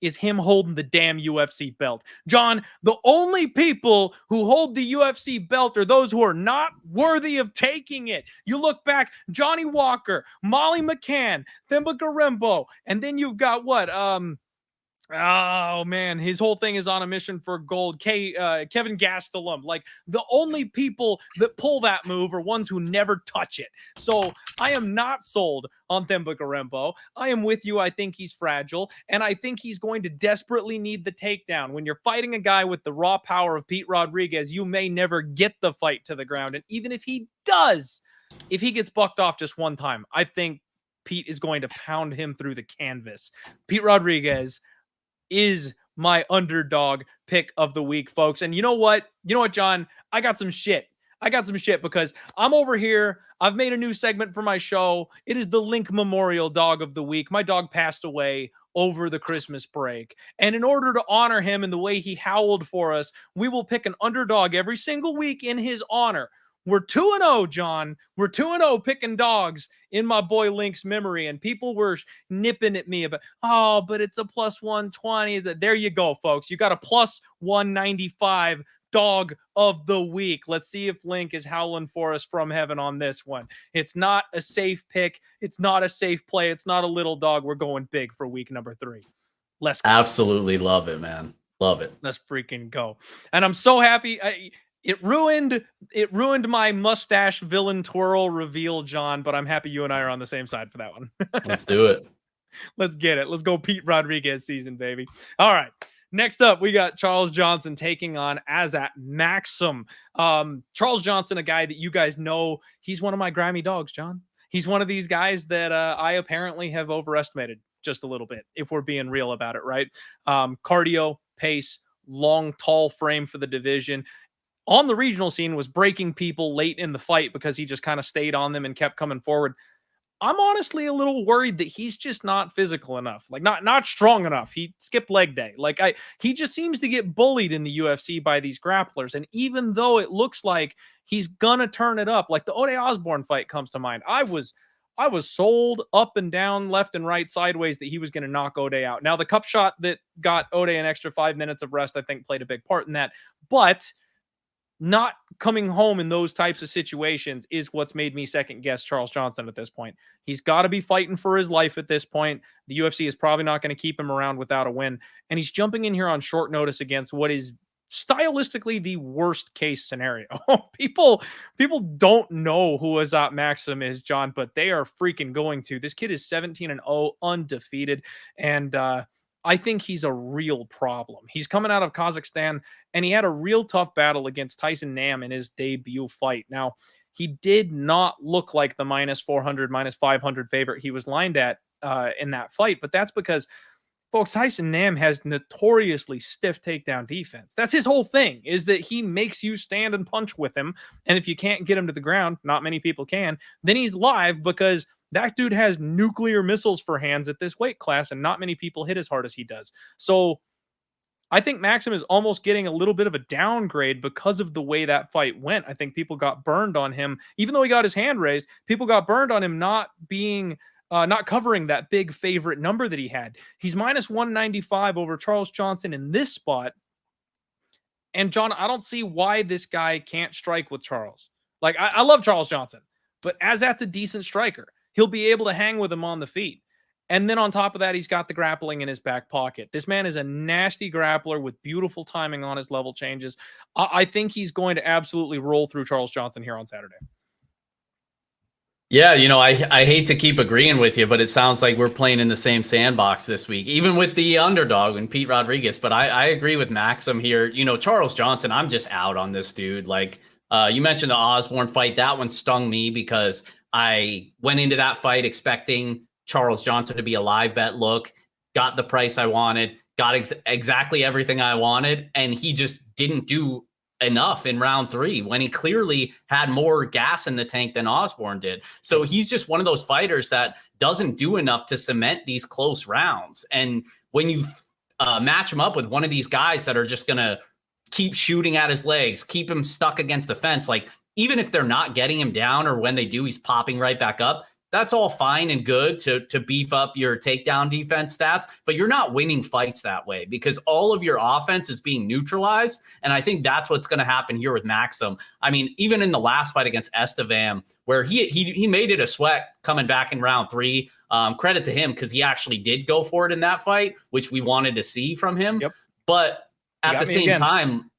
is him holding the damn UFC belt. John, the only people who hold the UFC belt are those who are not worthy of taking it. You look back, Johnny Walker, Molly McCann, Themba Gorimbo, and then you've got what? Oh man, his whole thing is on a mission for gold. Kevin Gastelum. Like, the only people that pull that move are ones who never touch it. So I am not sold on Themba Gorimbo. I am with you. I think he's fragile, and I think he's going to desperately need the takedown. When you're fighting a guy with the raw power of Pete Rodriguez, you may never get the fight to the ground. And even if he does, if he gets bucked off just one time, I think Pete is going to pound him through the canvas. Pete Rodriguez is my underdog pick of the week, folks. And you know what? You know what, John? I got some shit. Because I'm over here. I've made a new segment for my show. It is the Link Memorial Dog of the Week. My dog passed away over the Christmas break. And in order to honor him and the way he howled for us, we will pick an underdog every single week in his honor. We're 2-0, John. We're 2-0 picking dogs in my boy Link's memory. And people were nipping at me about, oh, but it's a plus 120. There you go, folks. You got a plus 195 dog of the week. Let's see if Link is howling for us from heaven on this one. It's not a safe pick. It's not a safe play. It's not a little dog. We're going big for week number 3. Let's go. Absolutely love it, man. Love it. Let's freaking go. And I'm so happy. It ruined my mustache villain twirl reveal, John, but I'm happy you and I are on the same side for that one. Let's do it. Let's get it. Let's go Pete Rodriguez season, baby. All right. Next up, we got Charles Johnson taking on Azat Maksum. Charles Johnson, a guy that you guys know, he's one of my grimy dogs, John. He's one of these guys that I apparently have overestimated just a little bit, if we're being real about it, right? Cardio, pace, long, tall frame for the division. On the regional scene, was breaking people late in the fight because he just kind of stayed on them and kept coming forward. I'm honestly a little worried that he's just not physical enough, like not strong enough. He skipped leg day. He just seems to get bullied in the UFC by these grapplers. And even though it looks like he's gonna turn it up, like the Ode Osborne fight comes to mind. I was sold up and down, left and right, sideways that he was going to knock Ode out. Now, the cup shot that got Ode an extra 5 minutes of rest, I think, played a big part in that. But not coming home in those types of situations is what's made me second guess Charles Johnson at this point. He's got to be fighting for his life at this point. The UFC is probably not going to keep him around without a win. And he's jumping in here on short notice against what is stylistically the worst case scenario. People don't know who Azat Maksum is, John, but they are freaking going to. This kid is 17-0, undefeated. And, I think he's a real problem. He's coming out of Kazakhstan, and he had a real tough battle against Tyson Nam in his debut fight. Now, he did not look like the -400, -500 favorite he was lined at in that fight. But that's because, folks, Tyson Nam has notoriously stiff takedown defense. That's his whole thing, is that he makes you stand and punch with him. And if you can't get him to the ground, not many people can, then he's live, because that dude has nuclear missiles for hands at this weight class, and not many people hit as hard as he does. So I think Maksum is almost getting a little bit of a downgrade because of the way that fight went. I think people got burned on him, even though he got his hand raised. People got burned on him not covering that big favorite number that he had. He's -195 over Charles Johnson in this spot. And John, I don't see why this guy can't strike with Charles. Like, I love Charles Johnson, but Azat's a decent striker. He'll be able to hang with him on the feet. And then on top of that, he's got the grappling in his back pocket. This man is a nasty grappler with beautiful timing on his level changes. I think he's going to absolutely roll through Charles Johnson here on Saturday. Yeah, you know, I hate to keep agreeing with you, but it sounds like we're playing in the same sandbox this week, even with the underdog and Pete Rodriguez. But I agree with Maksum here. You know, Charles Johnson, I'm just out on this dude. Like, you mentioned the Osborne fight. That one stung me because I went into that fight expecting Charles Johnson to be a live bet look, got the price I wanted, got exactly everything I wanted, and he just didn't do enough in round 3 when he clearly had more gas in the tank than Osborne did. So he's just one of those fighters that doesn't do enough to cement these close rounds. And when you match him up with one of these guys that are just going to keep shooting at his legs, keep him stuck against the fence, like even if they're not getting him down, or when they do, he's popping right back up. That's all fine and good to beef up your takedown defense stats, but you're not winning fights that way because all of your offense is being neutralized. And I think that's what's going to happen here with Maksum. I mean, even in the last fight against Estevam, where he made it a sweat coming back in round 3, credit to him because he actually did go for it in that fight, which we wanted to see from him. Yep. But at the same time,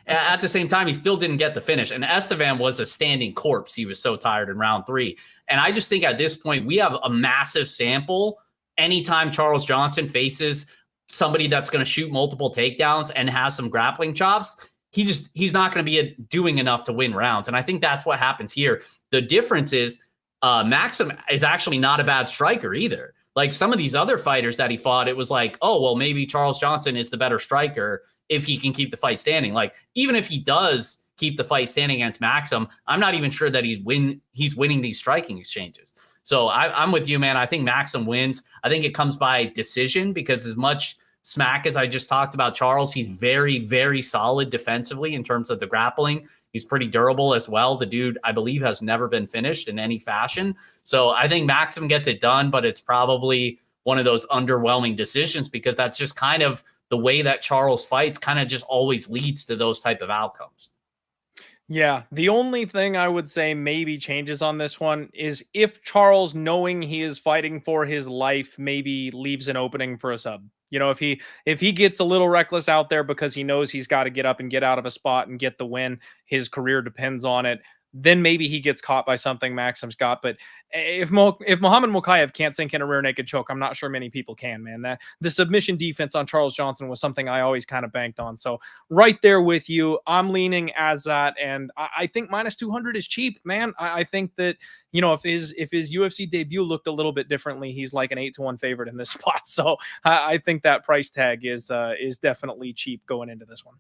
at the same time, he still didn't get the finish. And Estevam was a standing corpse. He was so tired in round 3. And I just think at this point, we have a massive sample. Anytime Charles Johnson faces somebody that's going to shoot multiple takedowns and has some grappling chops, he's not going to be doing enough to win rounds. And I think that's what happens here. The difference is Maksum is actually not a bad striker either. Like some of these other fighters that he fought, it was like, oh, well, maybe Charles Johnson is the better striker if he can keep the fight standing. Like, even if he does keep the fight standing against Maksum, I'm not even sure that he's winning these striking exchanges. So I'm with you, man. I think Maksum wins. I think it comes by decision because as much smack as I just talked about Charles, he's very, very solid defensively in terms of the grappling. He's pretty durable as well. The dude, I believe, has never been finished in any fashion. So I think Maksum gets it done, but it's probably one of those underwhelming decisions because that's just kind of the way that Charles fights kind of just always leads to those type of outcomes. Yeah, the only thing I would say maybe changes on this one is if Charles, knowing he is fighting for his life, maybe leaves an opening for a sub. You know, if he gets a little reckless out there because he knows he's got to get up and get out of a spot and get the win, his career depends on it, then maybe he gets caught by something Maksum's got. But if Muhammad Mokaev can't sink in a rear naked choke, I'm not sure many people can, man. That the submission defense on Charles Johnson was something I always kind of banked on. So right there with you, I'm leaning Azat, and I think -200 is cheap, man. I think that, you know, if his UFC debut looked a little bit differently, he's like an 8-1 favorite in this spot. So I think that price tag is definitely cheap going into this one.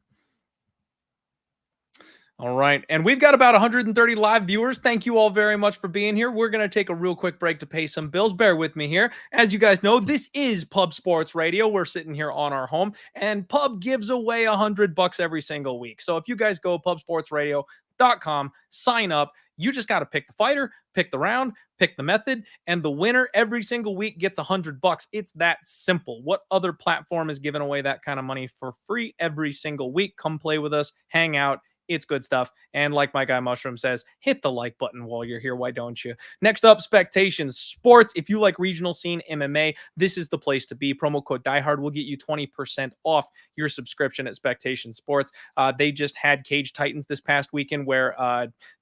All right. And we've got about 130 live viewers. Thank you all very much for being here. We're going to take a real quick break to pay some bills. Bear with me here. As you guys know, this is Pub Sports Radio. We're sitting here on our home, and Pub gives away $100 every single week. So if you guys go pubsportsradio.com, sign up, you just got to pick the fighter, pick the round, pick the method, and the winner every single week gets $100. It's that simple. What other platform is giving away that kind of money for free every single week? Come play with us, hang out. It's good stuff. And like my guy Mushroom says, hit the like button while you're here. Why don't you? Next up, Spectation Sports. If you like regional scene MMA, this is the place to be. Promo code DieHard will get you 20% off your subscription at Spectation Sports. They just had Cage Titans this past weekend where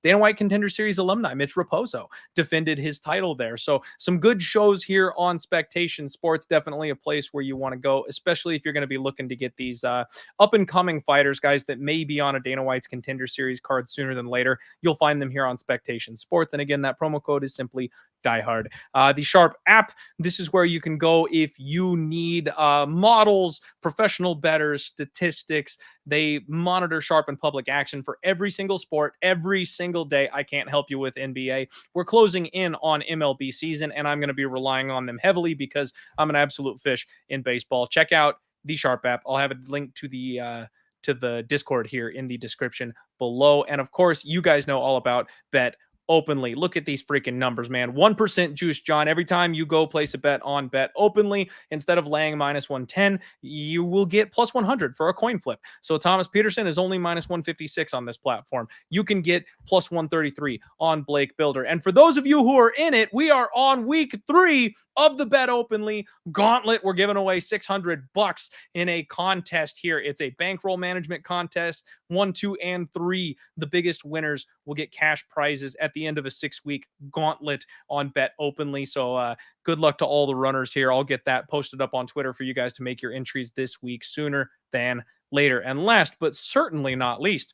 Dana White Contender Series alumni Mitch Raposo defended his title there. So some good shows here on Spectation Sports. Definitely a place where you want to go, especially if you're going to be looking to get these up-and-coming fighters, guys that may be on a Dana White's Contender Series cards sooner than later, you'll find them here on Spectation Sports. And again, that promo code is simply diehard. The Sharp app, this is where you can go if you need models, professional bettors, statistics. They monitor Sharp and public action for every single sport, every single day. I can't help you with NBA. We're closing in on MLB season, and I'm going to be relying on them heavily because I'm an absolute fish in baseball. Check out the Sharp app. I'll have a link to the Discord here in the description below. And of course, you guys know all about Bet Openly. Look at these freaking numbers, man. 1% juice, John. Every time you go place a bet on Bet Openly, instead of laying minus 110, you will get plus 100 for a coin flip. So Thomas Petersen is only minus 156 on this platform. You can get plus 133 on Blake Bilder. And for those of you who are in it, we are on week 3 of the Bet Openly Gauntlet. We're giving away $600 in a contest here. It's a bankroll management contest. 1, 2, and 3. The biggest winners will get cash prizes at the end of a 6-week gauntlet on Bet Openly. So good luck to all the runners here. I'll get that posted up on Twitter for you guys to make your entries this week sooner than later. And last, but certainly not least,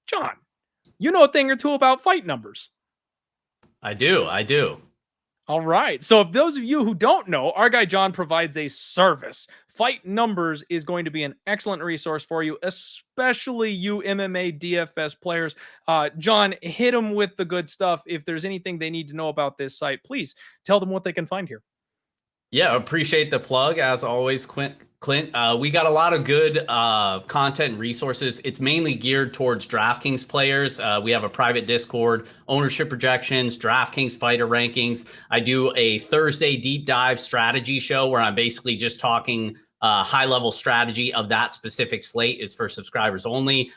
John, you know a thing or two about fight numbers. I do. All right. So if those of you who don't know, our guy John provides a service. Fight Numbers is going to be an excellent resource for you, especially you MMA DFS players. John, hit them with the good stuff. If there's anything they need to know about this site, please tell them what they can find here. Yeah, appreciate the plug as always, Clint. We got a lot of good content and resources. It's mainly geared towards DraftKings players. We have a private Discord, ownership projections, DraftKings fighter rankings. I do a Thursday deep dive strategy show where I'm basically just talking high-level strategy of that specific slate. It's for subscribers only.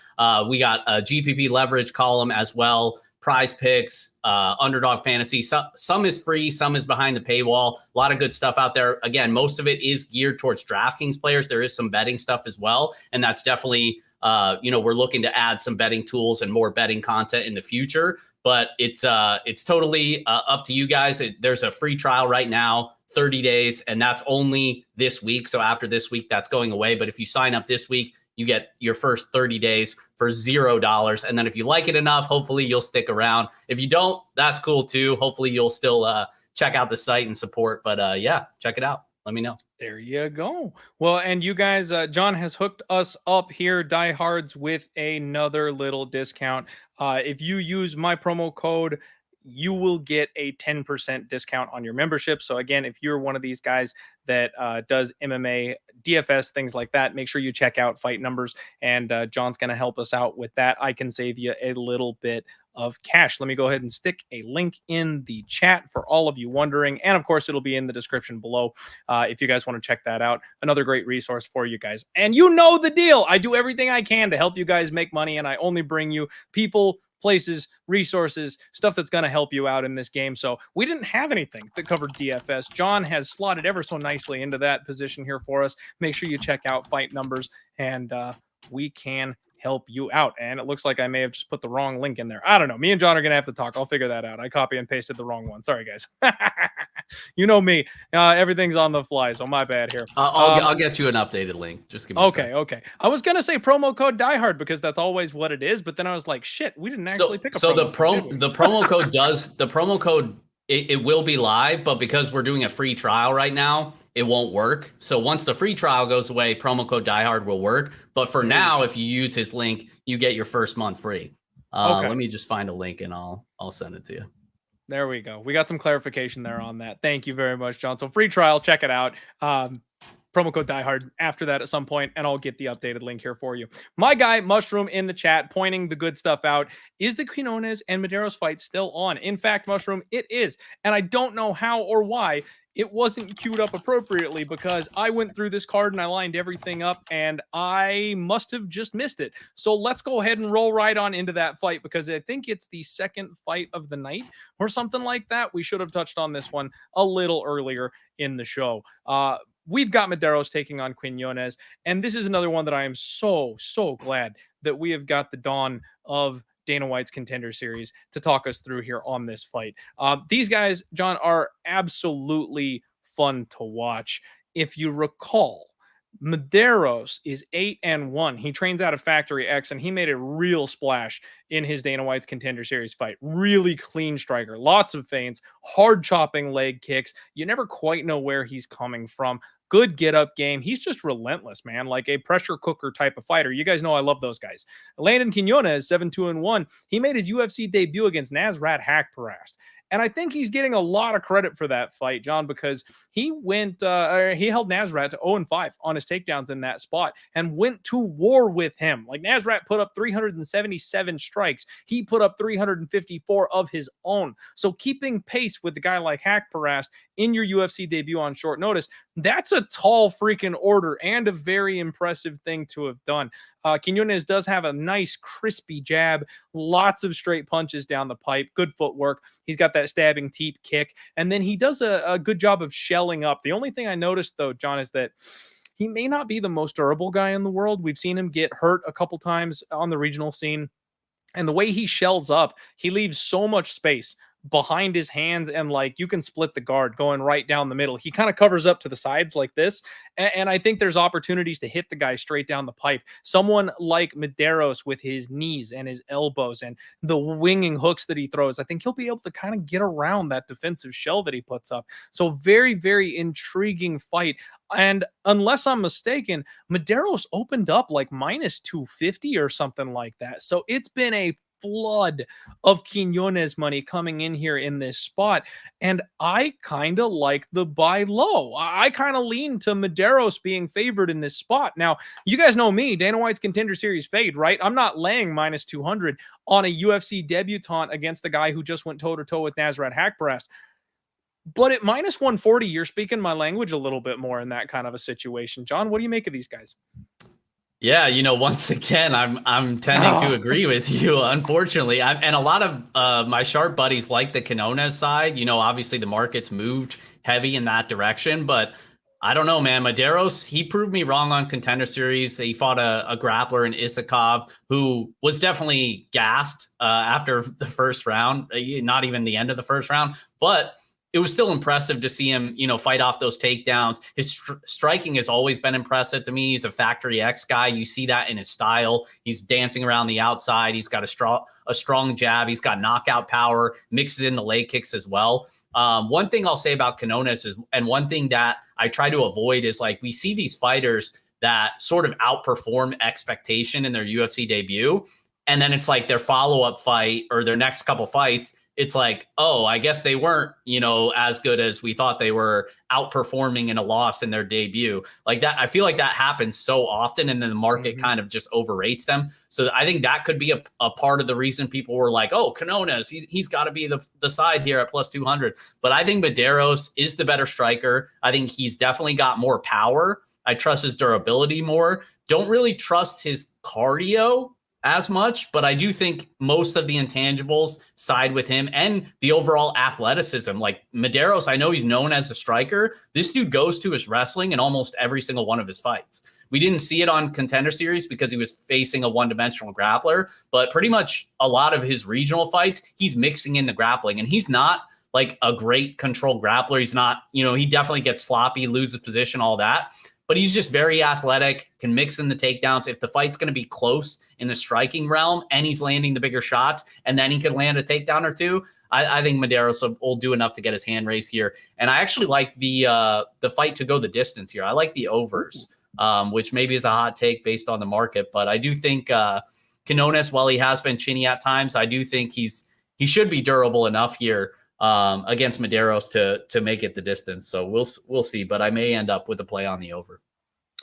We got a GPP leverage column as well. Prize picks, underdog fantasy. Some is free, some is behind the paywall. A lot of good stuff out there. Again, most of it is geared towards DraftKings players. There is some betting stuff as well. And that's definitely, we're looking to add some betting tools and more betting content in the future. But it's totally up to you guys. There's a free trial right now, 30 days, and that's only this week. So after this week, that's going away. But if you sign up this week, you get your first 30 days for $0. And then if you like it enough, hopefully you'll stick around. If you don't, that's cool too. Hopefully you'll still check out the site and support. But yeah, check it out. Let me know. There you go. Well, and you guys, John has hooked us up here, diehards, with another little discount. If you use my promo code, you will get a 10% discount on your membership. So again, if you're one of these guys that does MMA, DFS, things like that, make sure you check out Fight Numbers. And John's going to help us out with that. I can save you a little bit of cash. Let me go ahead and stick a link in the chat for all of you wondering. And of course, it'll be in the description below if you guys want to check that out. Another great resource for you guys. And you know the deal. I do everything I can to help you guys make money. And I only bring you people, places, resources, stuff that's going to help you out in this game. So we didn't have anything that covered DFS. John has slotted ever so nicely into that position here for us. Make sure you check out Fight Numbers, and we can help you out. And it looks like I may have just put the wrong link in there. I don't know. Me and John are going to have to talk. I'll figure that out. I copy and pasted the wrong one. Sorry, guys. You know me. Everything's on the fly, so my bad here. I'll get you an updated link. Just give me okay. I was going to say promo code diehard because that's always what it is, but then I was like, shit, we didn't actually pick a promo code. The promo code it will be live, but because we're doing a free trial right now, it won't work. So once the free trial goes away, promo code diehard will work. But for now, if you use his link, you get your first month free. Let me just find a link and I'll send it to you. There we go. We got some clarification there on that. Thank you very much, John. So free trial, check it out. Promo code diehard after that at some point, and I'll get the updated link here for you. My guy, Mushroom, in the chat, pointing the good stuff out. Is the Quinones and Mederos fight still on? In fact, Mushroom, it is. And I don't know how or why it wasn't queued up appropriately, because I went through this card and I lined everything up and I must have just missed it. So let's go ahead and roll right on into that fight, because I think it's the second fight of the night or something like that. We should have touched on this one a little earlier in the show. We've got Mederos taking on Quinones, and this is another one that I am so glad that we have got the dawn of Dana White's Contender Series to talk us through here on this fight. These guys, John, are absolutely fun to watch. If you recall, Mederos is 8-1. He trains out of Factory X, and he made a real splash in his Dana White's Contender Series fight. Really clean striker, lots of feints, hard chopping leg kicks. You never quite know where he's coming from. Good get up game. He's just relentless, man, like a pressure cooker type of fighter. You guys know I love those guys. Landon Quinones, 7-2-1. He made his UFC debut against Nasrat Hakparast. And I think he's getting a lot of credit for that fight, John, because he he held Nasrat to 0-5 on his takedowns in that spot and went to war with him. Like Nasrat put up 377 strikes. He put up 354 of his own. So keeping pace with the guy like Hakparast in your UFC debut on short notice, that's a tall freaking order and a very impressive thing to have done. Quinones does have a nice crispy jab, lots of straight punches down the pipe, good footwork. He's got that stabbing teep kick, and then he does a good job of shelling up. The only thing I noticed, though, John, is that he may not be the most durable guy in the world. We've seen him get hurt a couple times on the regional scene, and the way he shells up, he leaves so much space behind his hands, and like you can split the guard going right down the middle. He kind of covers up to the sides like this, and I think there's opportunities to hit the guy straight down the pipe. Someone like Mederos with his knees and his elbows and the winging hooks that he throws, I think he'll be able to kind of get around that defensive shell that he puts up. So very, very intriguing fight. And unless I'm mistaken, Mederos opened up like minus 250 or something like that. So it's been a flood of Quinones money coming in here in this spot. And I kind of like the buy low. I kind of lean to Mederos being favored in this spot. Now, you guys know me, Dana White's Contender Series fade, right? I'm not laying minus 200 on a UFC debutant against a guy who just went toe-to-toe with Nasrat Hakparast. But at minus 140, you're speaking my language a little bit more in that kind of a situation. John, what do you make of these guys? Yeah, once again, I'm tending to agree with you, unfortunately. And a lot of my sharp buddies like the Quinones side. Obviously the market's moved heavy in that direction, but I don't know, man. Mederos, he proved me wrong on Contender Series. He fought a grappler in Aliaskhab who was definitely gassed after the first round, not even the end of the first round, but it was still impressive to see him, fight off those takedowns. His striking has always been impressive to me. He's a Factory X guy. You see that in his style. He's dancing around the outside. He's got a strong jab. He's got knockout power, mixes in the leg kicks as well. One thing I'll say about Quinones is, and one thing that I try to avoid is like we see these fighters that sort of outperform expectation in their UFC debut. And then it's like their follow-up fight or their next couple fights, it's like, oh, I guess they weren't, as good as we thought they were, outperforming in a loss in their debut. Like that, I feel like that happens so often, and then the market kind of just overrates them. So I think that could be a part of the reason people were like, oh, Quinones, he's got to be the side here at plus 200. But I think Mederos is the better striker. I think he's definitely got more power. I trust his durability more. Don't really trust his cardio as much, but I do think most of the intangibles side with him and the overall athleticism. Like Mederos, I know he's known as a striker. This dude goes to his wrestling in almost every single one of his fights. We didn't see it on Contender Series because he was facing a one-dimensional grappler, but pretty much a lot of his regional fights, he's mixing in the grappling, and he's not like a great control grappler. He's not, he definitely gets sloppy, loses position, all that. But he's just very athletic, can mix in the takedowns. If the fight's going to be close in the striking realm and he's landing the bigger shots and then he could land a takedown or two, I think Mederos will do enough to get his hand raised here. And I actually like the fight to go the distance here. I like the overs, which maybe is a hot take based on the market. But I do think Quinones, while he has been chinny at times, I do think he should be durable enough here against Mederos to make it the distance. So we'll see, but I may end up with a play on the over.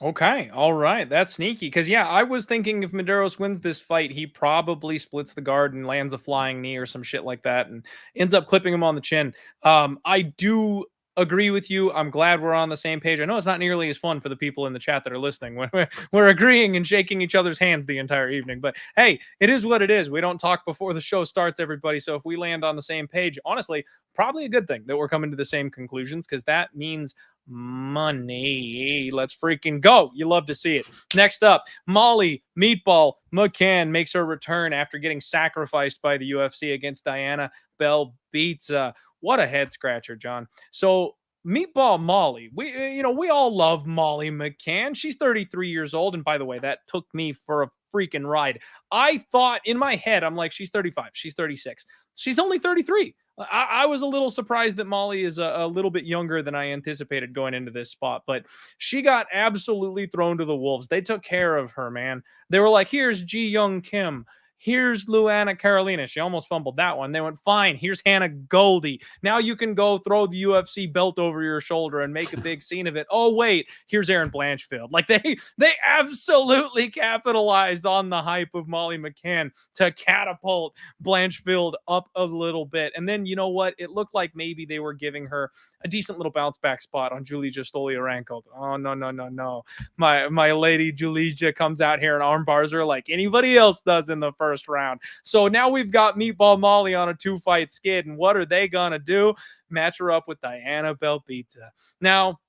Okay. All right. That's sneaky. Cause yeah, I was thinking if Mederos wins this fight, he probably splits the guard and lands a flying knee or some shit like that and ends up clipping him on the chin. I do agree with you. I'm glad we're on the same page. I know it's not nearly as fun for the people in the chat that are listening when we're agreeing and shaking each other's hands the entire evening, but hey, it is what it is. We don't talk before the show starts, everybody. So if we land on the same page, honestly, probably a good thing that we're coming to the same conclusions, because that means money. Let's freaking go. You love to see it. Next up, Molly Meatball McCann makes her return after getting sacrificed by the UFC against Diana Belbita. What a head scratcher, John. So Meatball Molly. We all love Molly McCann. She's 33 years old. And by the way, that took me for a freaking ride. I thought in my head, I'm like, she's 35, she's 36. She's only 33. I was a little surprised that Molly is a little bit younger than I anticipated going into this spot, but she got absolutely thrown to the wolves. They took care of her, man. They were like, here's Jeong Kim. Here's Luana Carolina. She almost fumbled that one. They went, fine. Here's Hannah Goldie. Now you can go throw the UFC belt over your shoulder and make a big scene of it. Oh, wait. Here's Erin Blanchfield. Like they absolutely capitalized on the hype of Molly McCann to catapult Blanchfield up a little bit. And then, you know what? It looked like maybe they were giving her a decent little bounce back spot on Julija Stoliarenko. Oh, no. My lady Julija comes out here and arm bars her like anybody else does in the first round. So now we've got Meatball Molly on a 2-fight skid. And what are they going to do? Match her up with Diana Belbita. Now,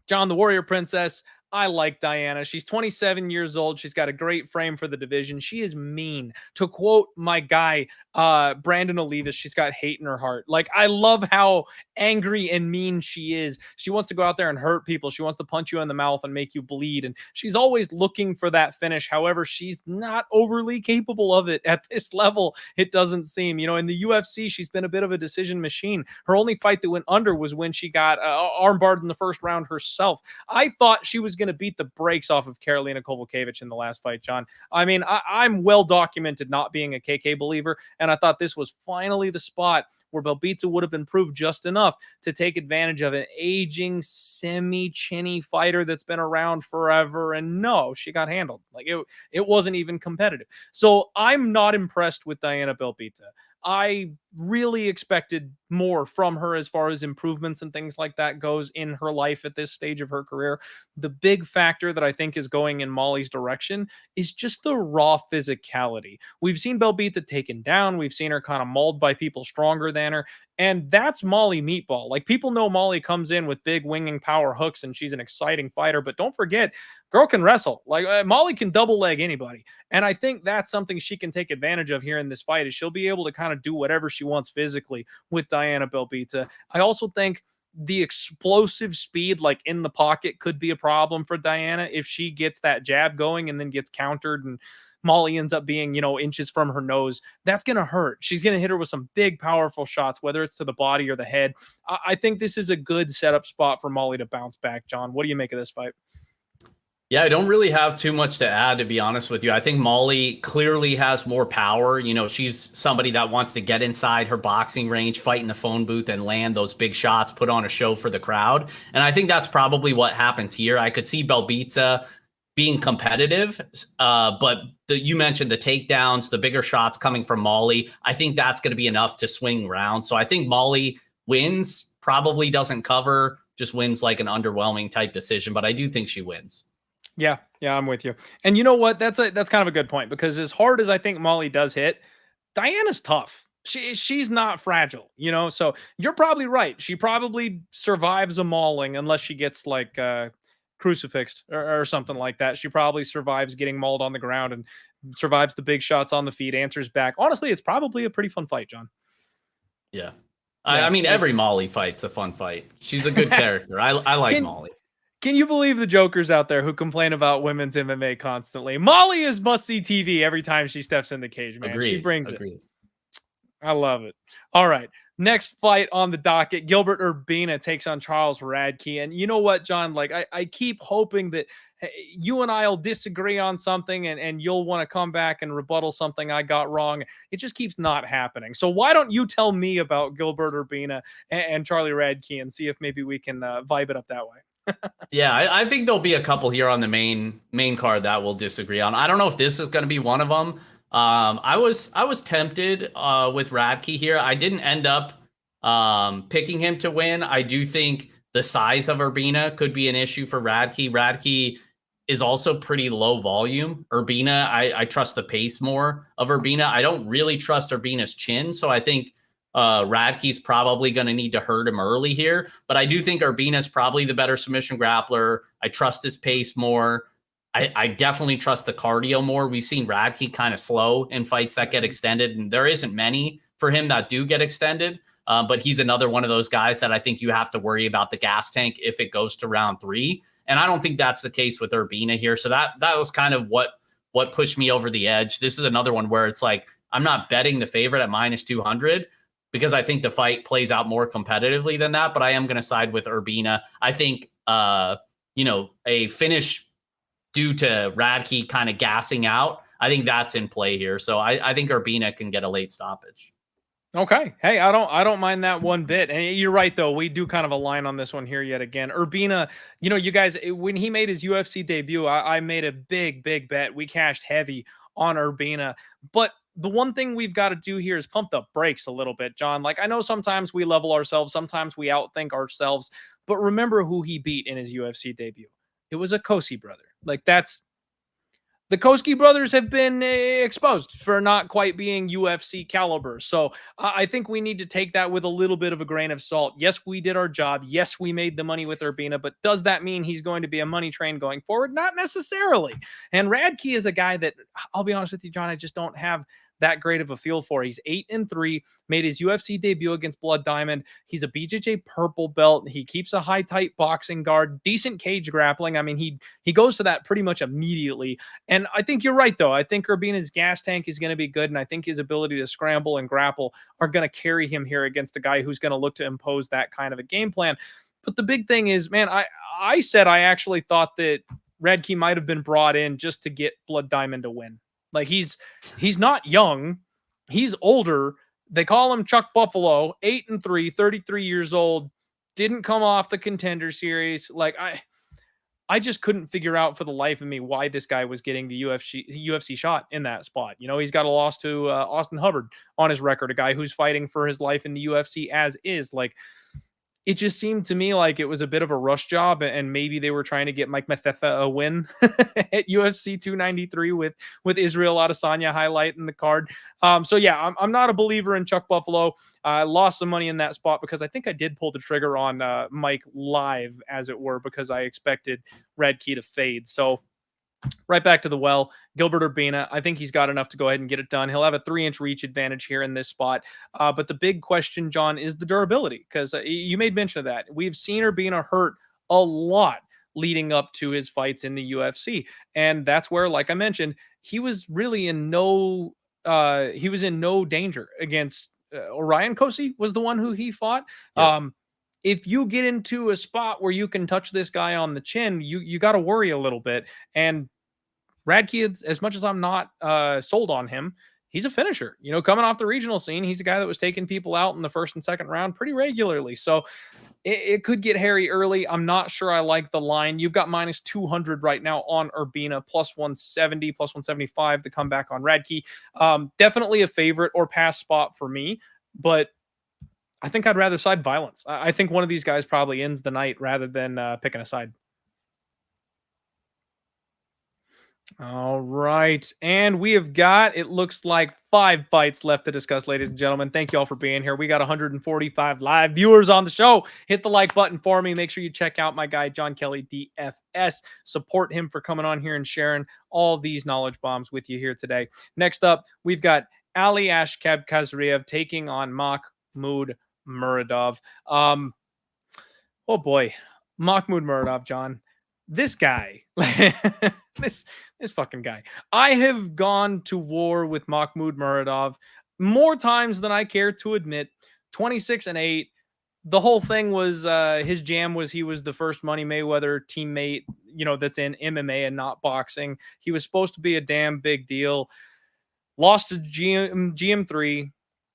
John, the Warrior Princess, I like Diana. She's 27 years old. She's got a great frame for the division. She is mean. To quote my guy, Brandon Olivas, she's got hate in her heart. Like, I love how angry and mean she is. She wants to go out there and hurt people. She wants to punch you in the mouth and make you bleed. And she's always looking for that finish. However, she's not overly capable of it at this level, it doesn't seem. In the UFC, she's been a bit of a decision machine. Her only fight that went under was when she got armbarred in the first round herself. I thought she was going to beat the brakes off of Karolina Kowalkiewicz in the last fight, John. I mean, I'm well documented not being a KK believer, and I thought this was finally the spot where Belbita would have improved just enough to take advantage of an aging, semi-chinny fighter that's been around forever. And no, she got handled. Like it wasn't even competitive. So I'm not impressed with Diana Belbita. I really expected more from her as far as improvements and things like that goes in her life at this stage of her career. The big factor that I think is going in Molly's direction is just the raw physicality. We've seen Belbita taken down. We've seen her kind of mauled by people stronger than her. And that's Molly Meatball. Like, people know Molly comes in with big winging power hooks and she's an exciting fighter, but don't forget, girl can wrestle. Like, Molly can double leg anybody. And I think that's something she can take advantage of here in this fight, is she'll be able to kind of do whatever she wants physically with Diana Belbita. I also think the explosive speed, like in the pocket, could be a problem for Diana if she gets that jab going and then gets countered and Molly ends up being, inches from her nose. That's going to hurt. She's going to hit her with some big, powerful shots, whether it's to the body or the head. I think this is a good setup spot for Molly to bounce back. John, what do you make of this fight? Yeah, I don't really have too much to add, to be honest with you. I think Molly clearly has more power. She's somebody that wants to get inside her boxing range, fight in the phone booth, and land those big shots, put on a show for the crowd. And I think that's probably what happens here. I could see Belbita being competitive, but you mentioned the takedowns, the bigger shots coming from Molly. I think that's going to be enough to swing rounds. So I think Molly wins, probably doesn't cover, just wins like an underwhelming type decision. But I do think she wins. Yeah, I'm with you. And you know what? That's kind of a good point, because as hard as I think Molly does hit, Diana's tough. She's not fragile, So you're probably right. She probably survives a mauling unless she gets like crucifixed or something like that. She probably survives getting mauled on the ground and survives the big shots on the feet, answers back. Honestly, it's probably a pretty fun fight, John. Yeah. I mean, every Molly fight's a fun fight. She's a good character. I like Molly. Can you believe the jokers out there who complain about women's MMA constantly? Molly is must-see TV every time she steps in the cage, man. Agreed. She brings it. I love it. All right. Next fight on the docket, Gilbert Urbina takes on Charles Radtke. And you know what, John? Like, I keep hoping that you and I will disagree on something and you'll want to come back and rebuttal something I got wrong. It just keeps not happening. So why don't you tell me about Gilbert Urbina and Charlie Radtke and see if maybe we can vibe it up that way? Yeah, I think there'll be a couple here on the main card that we'll disagree on. I don't know if this is going to be one of them. I was tempted with Radtke here. I didn't end up picking him to win. I do think the size of Urbina could be an issue for Radtke. Radtke is also pretty low volume. Urbina, I trust the pace more of Urbina. I don't really trust Urbina's chin, so I think Radtke's probably going to need to hurt him early here. But I do think Urbina's probably the better submission grappler. I trust his pace more. I definitely trust the cardio more. We've seen Radtke kind of slow in fights that get extended, and there isn't many for him that do get extended. But he's another one of those guys that I think you have to worry about the gas tank if it goes to round 3. And I don't think that's the case with Urbina here. So that was kind of what pushed me over the edge. This is another one where it's like, I'm not betting the favorite at -200 because I think the fight plays out more competitively than that, but I am going to side with Urbina. I think, a finish due to Radtke kind of gassing out, I think that's in play here. So I think Urbina can get a late stoppage. Okay. Hey, I don't mind that one bit. And you're right, though. We do kind of align on this one here yet again. Urbina, you guys, when he made his UFC debut, I made a big bet. We cashed heavy on Urbina. But the one thing we've got to do here is pump the brakes a little bit, John. Like, I know sometimes we level ourselves, sometimes we outthink ourselves, but remember who he beat in his UFC debut. It was a Kosi brother. Like, the Koski brothers have been exposed for not quite being UFC caliber. So I think we need to take that with a little bit of a grain of salt. Yes, we did our job. Yes, we made the money with Urbina, but does that mean he's going to be a money train going forward? Not necessarily. And Radtke is a guy that, I'll be honest with you, John, I just don't have that great of a feel for. He's 8-3, made his UFC debut against Blood Diamond. He's a BJJ purple belt. He keeps a high tight boxing guard, decent cage grappling. I mean, he goes to that pretty much immediately. And I think you're right, though. I think Urbina's gas tank is going to be good, and I think his ability to scramble and grapple are going to carry him here against a guy who's going to look to impose that kind of a game plan. But the big thing is, man, I said I actually thought that Radtke might have been brought in just to get Blood Diamond to win. Like, he's not young. He's older. They call him Chuck Buffalo, 8-3, 33 years old, didn't come off the Contender Series. Like, I just couldn't figure out for the life of me why this guy was getting the UFC shot in that spot. He's got a loss to Austin Hubbard on his record, a guy who's fighting for his life in the UFC as is. Like, it just seemed to me like it was a bit of a rush job, and maybe they were trying to get Mike Mathetha a win at UFC 293 with Israel Adesanya highlighting the card. So yeah, I'm not a believer in Chuck Buffalo. I lost some money in that spot because I think I did pull the trigger on Mike live, as it were, because I expected Radtke to fade. So right back to the well. Gilbert Urbina, I think he's got enough to go ahead and get it done. He'll have a 3-inch reach advantage here in this spot. But the big question, John, is the durability, because you made mention of that. We've seen Urbina hurt a lot leading up to his fights in the UFC. And that's where, like I mentioned, he was really in no danger against Orion Kosi was the one who he fought. Yep. If you get into a spot where you can touch this guy on the chin, you got to worry a little bit. And Radtke, as much as I'm not sold on him, he's a finisher. Coming off the regional scene, he's a guy that was taking people out in the first and second round pretty regularly. So it could get hairy early. I'm not sure I like the line. You've got -200 right now on Urbina, +170, +175 the comeback on Radtke. Definitely a favorite or pass spot for me, but I think I'd rather side violence. I think one of these guys probably ends the night rather than picking a side. All right. And we have got, it looks like 5 fights left to discuss, ladies and gentlemen. Thank you all for being here. We got 145 live viewers on the show. Hit the like button for me. Make sure you check out my guy, John Kelly, DFS. Support him for coming on here and sharing all these knowledge bombs with you here today. Next up, we've got Aliaskhab Khizriev taking on Makhmud Muradov. Oh boy. Makhmud Muradov, John. This guy, this fucking guy. I have gone to war with Makhmud Muradov more times than I care to admit. 26-8. The whole thing was his jam was he was the first Money Mayweather teammate, that's in MMA and not boxing. He was supposed to be a damn big deal. Lost to GM3.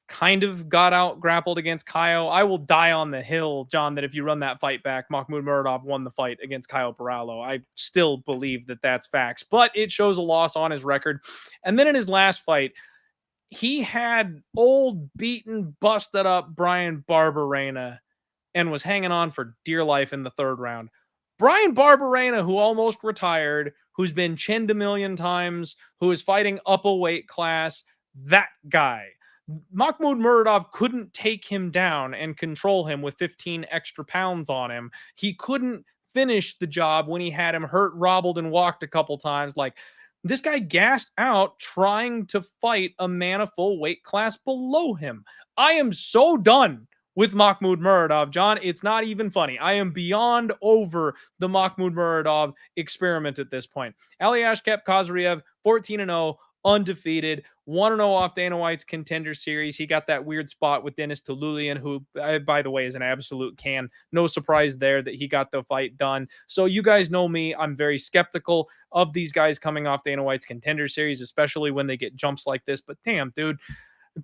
Kind of got out grappled against Caio. I will die on the hill, John, that if you run that fight back, Makhmud Muradov won the fight against Caio Perallo. I still believe that that's facts, but it shows a loss on his record. And then in his last fight, he had old, beaten, busted up Brian Barberena and was hanging on for dear life in the 3rd round. Brian Barberena, who almost retired, who's been chinned a million times, who is fighting up a weight class, that guy. Makhmud Muradov couldn't take him down and control him with 15 extra pounds on him. He couldn't finish the job when he had him hurt, robbled, and walked a couple times. Like, this guy gassed out trying to fight a man of full weight class below him. I am so done with Makhmud Muradov. John, it's not even funny. I am beyond over the Makhmud Muradov experiment at this point. Aliaskhab Khizriev, 14-0, undefeated, 1-0 off Dana White's Contender Series. He got that weird spot with Denis Tolulian, who, by the way, is an absolute can. No surprise there that he got the fight done. So you guys know me. I'm very skeptical of these guys coming off Dana White's Contender Series, especially when they get jumps like this. But damn, dude,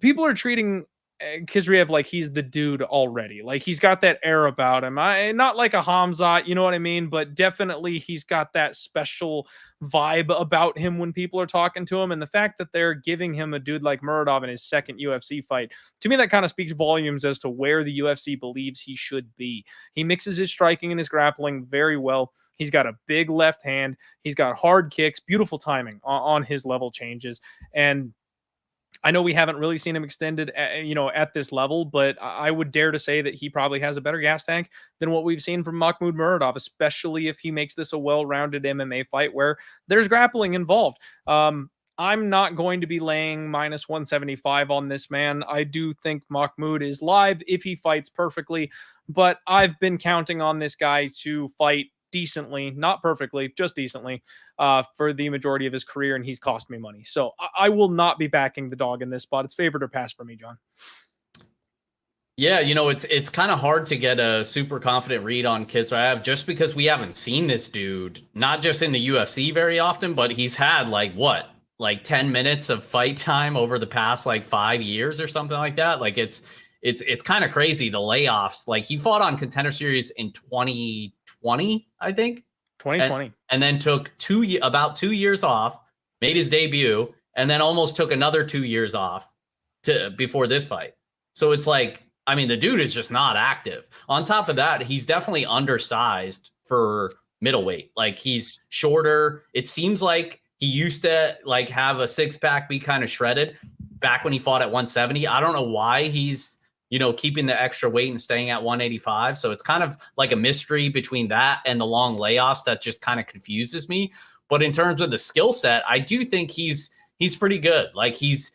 people are treating Khizriev like he's the dude already. Like he's got that air about him. Not like a Hamzat, you know what I mean? But definitely he's got that special vibe about him when people are talking to him. And the fact that they're giving him a dude like Muradov in his second UFC fight, to me, that kind of speaks volumes as to where the UFC believes he should be. He mixes his striking and his grappling very well. He's got a big left hand. He's got hard kicks, beautiful timing on his level changes. And I know we haven't really seen him extended, at this level, but I would dare to say that he probably has a better gas tank than what we've seen from Makhmud Muradov, especially if he makes this a well-rounded MMA fight where there's grappling involved. I'm not going to be laying minus 175 on this man. I do think Makhmud is live if he fights perfectly, but I've been counting on this guy to fight decently, not perfectly, just decently, for the majority of his career, and he's cost me money. So I will not be backing the dog in this spot. It's favored or pass for me, John. Yeah, it's kind of hard to get a super confident read on Khizriev just because we haven't seen this dude, not just in the UFC very often, but he's had like 10 minutes of fight time over the past 5 years or something like that. Like it's kind of crazy, the layoffs. Like he fought on Contender Series in 2020, I think. 2020. And then took about 2 years off, made his debut, and then almost took another 2 years off before this fight. So it's the dude is just not active. On top of that, he's definitely undersized for middleweight. Like he's shorter. It seems like he used to have a six-pack, be kind of shredded back when he fought at 170. I don't know why he's keeping the extra weight and staying at 185. So it's kind of like a mystery between that and the long layoffs that just kind of confuses me. But in terms of the skill set, I do think he's pretty good. Like he's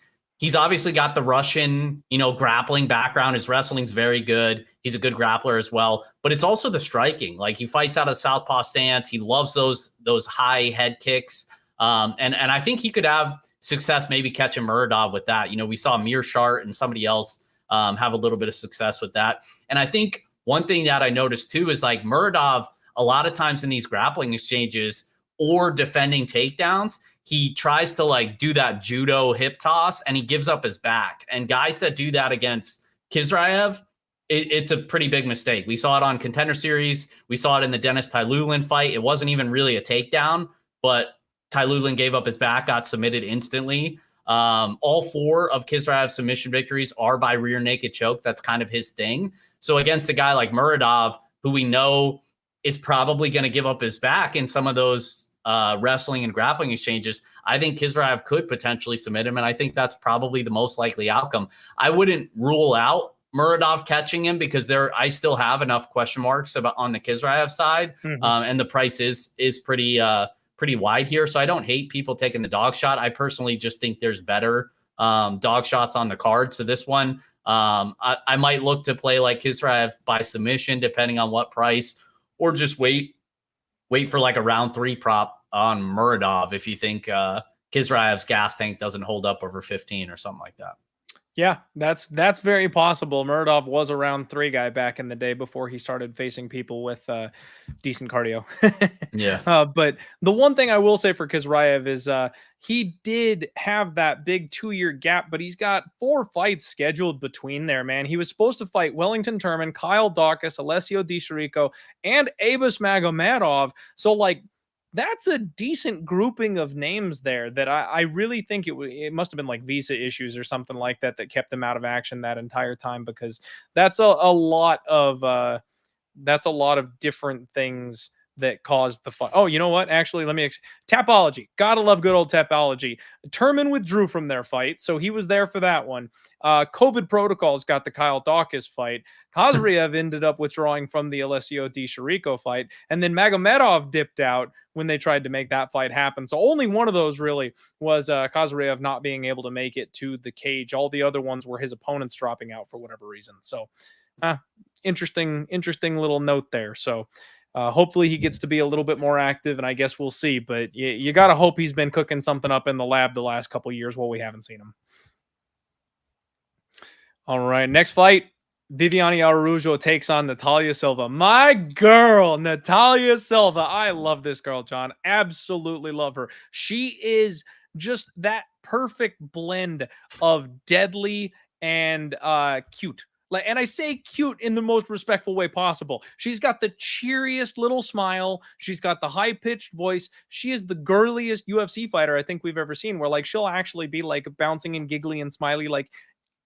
obviously got the Russian, grappling background. His wrestling's very good. He's a good grappler as well. But it's also the striking. Like he fights out of southpaw stance. He loves those high head kicks. And I think he could have success maybe catching Muradov with that. We saw Mearshart and somebody else have a little bit of success with that. And I think one thing that I noticed too is Muradov, a lot of times in these grappling exchanges or defending takedowns, he tries to do that judo hip toss and he gives up his back. And guys that do that against Khizriev, it's a pretty big mistake. We saw it on Contender Series. We saw it in the Denis Tolulian fight. It wasn't even really a takedown, but Tolulian gave up his back, got submitted instantly. All 4 of Khizriev's submission victories are by rear naked choke. That's kind of his thing. So against a guy like Muradov, who we know is probably going to give up his back in some of those wrestling and grappling exchanges, I think Khizriev could potentially submit him, and I think that's probably the most likely outcome. I wouldn't rule out Muradov catching him because I still have enough question marks on the Khizriev side, and the price is pretty wide here. So I don't hate people taking the dog shot. I personally just think there's better dog shots on the card. So this one, I might look to play Khizriev by submission, depending on what price, or just wait for a round 3 prop on Muradov if you think Khizriev's gas tank doesn't hold up over 15 or something like that. Yeah, that's very possible. Muradov was a round 3 guy back in the day before he started facing people with decent cardio. Yeah. But the one thing I will say for Khizriev is he did have that big 2-year gap, but he's got 4 fights scheduled between there, man. He was supposed to fight Wellington Turman, Kyle Dawkins, Alessio Di Chirico, and Abus Magomedov. So that's a decent grouping of names there that I really think it must have been visa issues or something like that kept them out of action that entire time, because that's a lot of different things that caused the fight. Oh, you know what? Actually, let me Tapology. Gotta love good old Tapology. Turman withdrew from their fight, so he was there for that one. COVID protocols got the Kyle Dawkins fight. Khizriev ended up withdrawing from the Alessio Di Chirico fight, and then Magomadov dipped out when they tried to make that fight happen. So only one of those really was Khizriev not being able to make it to the cage. All the other ones were his opponents dropping out for whatever reason. So interesting little note there. So hopefully he gets to be a little bit more active, and I guess we'll see. But you got to hope he's been cooking something up in the lab the last couple years while we haven't seen him. All right, next fight. Viviane Araujo takes on Natalia Silva. My girl, Natalia Silva. I love this girl, John. Absolutely love her. She is just that perfect blend of deadly and cute. And I say cute in the most respectful way possible. She's got the cheeriest little smile. She's got the high-pitched voice. She is the girliest UFC fighter I think we've ever seen, where like she'll actually be like bouncing and giggly and smiley like,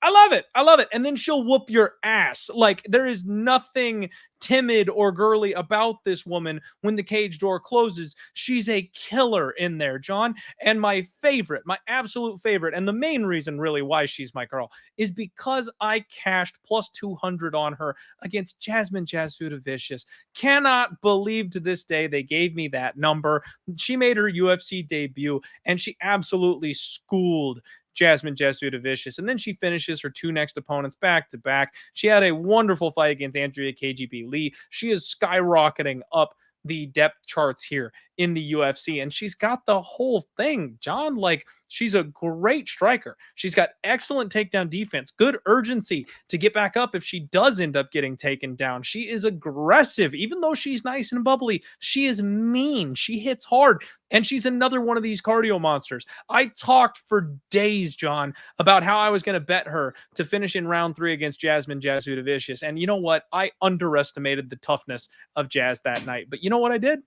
I love it. I love it. And then she'll whoop your ass. Like there is nothing timid or girly about this woman when the cage door closes. She's a killer in there, John. And my favorite, my absolute favorite, and the main reason really why she's my girl is because I cashed plus 200 on her against Jasmine Jasudavicius. Cannot believe to this day they gave me that number. She made her UFC debut and she absolutely schooled Jasmine Jasudavicius, and then she finishes her two next opponents back to back. She had a wonderful fight against Andrea KGB Lee. She is skyrocketing up the depth charts here in the UFC, and she's got the whole thing, John. Like, she's a great striker. She's got excellent takedown defense, good urgency to get back up if she does end up getting taken down. She is aggressive. Even though she's nice and bubbly, she is mean. She hits hard, and she's another one of these cardio monsters. I talked for days, John, about how I was going to bet her to finish in round 3 against Jasmine Jasudavicius, and you know what? I underestimated the toughness of Jazz that night. But you know what I did?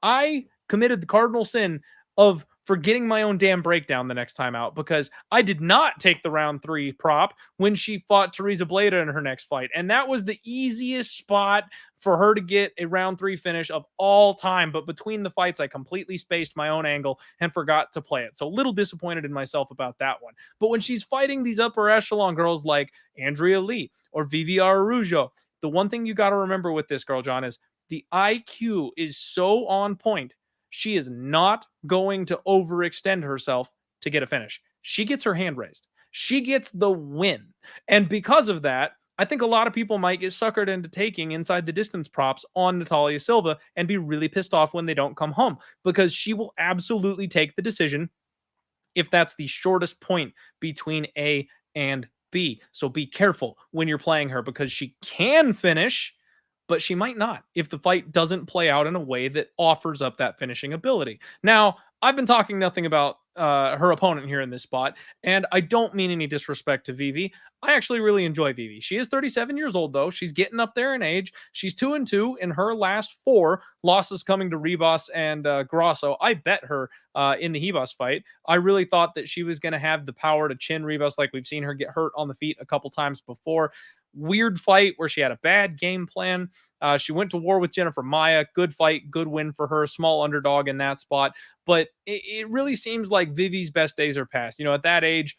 I committed the cardinal sin of forgetting my own damn breakdown the next time out, because I did not take the round 3 prop when she fought Teresa Bleda in her next fight. And that was the easiest spot for her to get a round 3 finish of all time. But between the fights, I completely spaced my own angle and forgot to play it. So a little disappointed in myself about that one. But when she's fighting these upper echelon girls like Andrea Lee or Vivi Araujo, the one thing you got to remember with this girl, John, is the IQ is so on point. She is not going to overextend herself to get a finish. She gets her hand raised. She gets the win. And because of that, I think a lot of people might get suckered into taking inside the distance props on Natalia Silva and be really pissed off when they don't come home, because she will absolutely take the decision if that's the shortest point between A and B. So be careful when you're playing her, because she can finish, but she might not if the fight doesn't play out in a way that offers up that finishing ability. Now, I've been talking nothing about her opponent here in this spot, and I don't mean any disrespect to Vivi. I actually really enjoy Vivi. She is 37 years old, though. She's getting up there in age. She's 2-2 in her last 4 losses coming to Ribas and Grosso. I bet her in the Ribas fight. I really thought that she was going to have the power to chin Ribas, like we've seen her get hurt on the feet a couple times before. Weird fight where she had a bad game plan. She went to war with Jennifer Maia. Good fight, good win for her. Small underdog in that spot. But it really seems like Vivi's best days are past. You know, at that age,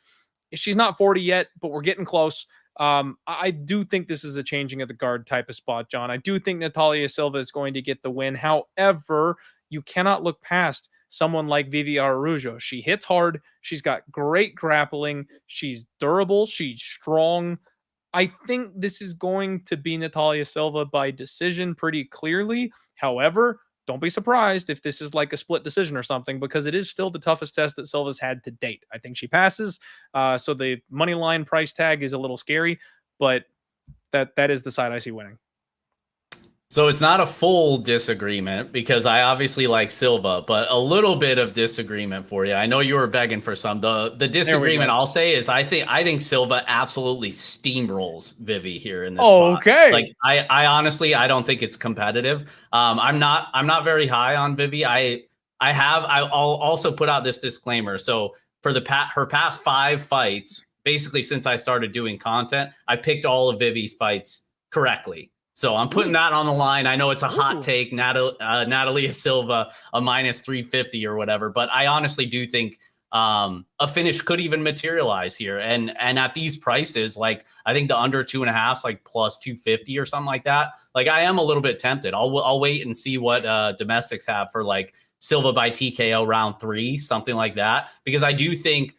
she's not 40 yet, but we're getting close. I do think this is a changing of the guard type of spot, John. I do think Natalia Silva is going to get the win. However, you cannot look past someone like Vivi Araujo. She hits hard. She's got great grappling. She's durable. She's strong. I think this is going to be Natalia Silva by decision pretty clearly. However, don't be surprised if this is like a split decision or something, because it is still the toughest test that Silva's had to date. I think she passes. So the money line price tag is a little scary, but that is the side I see winning. So it's not a full disagreement, because I obviously like Silva, but a little bit of disagreement for you. I know you were begging for some. The disagreement I'll say is I think Silva absolutely steamrolls Vivi here in this spot. Okay. Like I honestly I don't think it's competitive. I'm not very high on Vivi. I'll also put out this disclaimer. So for her past 5 fights, basically since I started doing content, I picked all of Vivi's fights correctly. So I'm putting that on the line. I know it's a hot take, Natalia Silva, a minus 350 or whatever, but I honestly do think a finish could even materialize here. And at these prices, like I think the under 2.5 is like plus 250 or something like that. Like I am a little bit tempted. I'll wait and see what domestics have for like Silva by TKO round 3, something like that, because I do think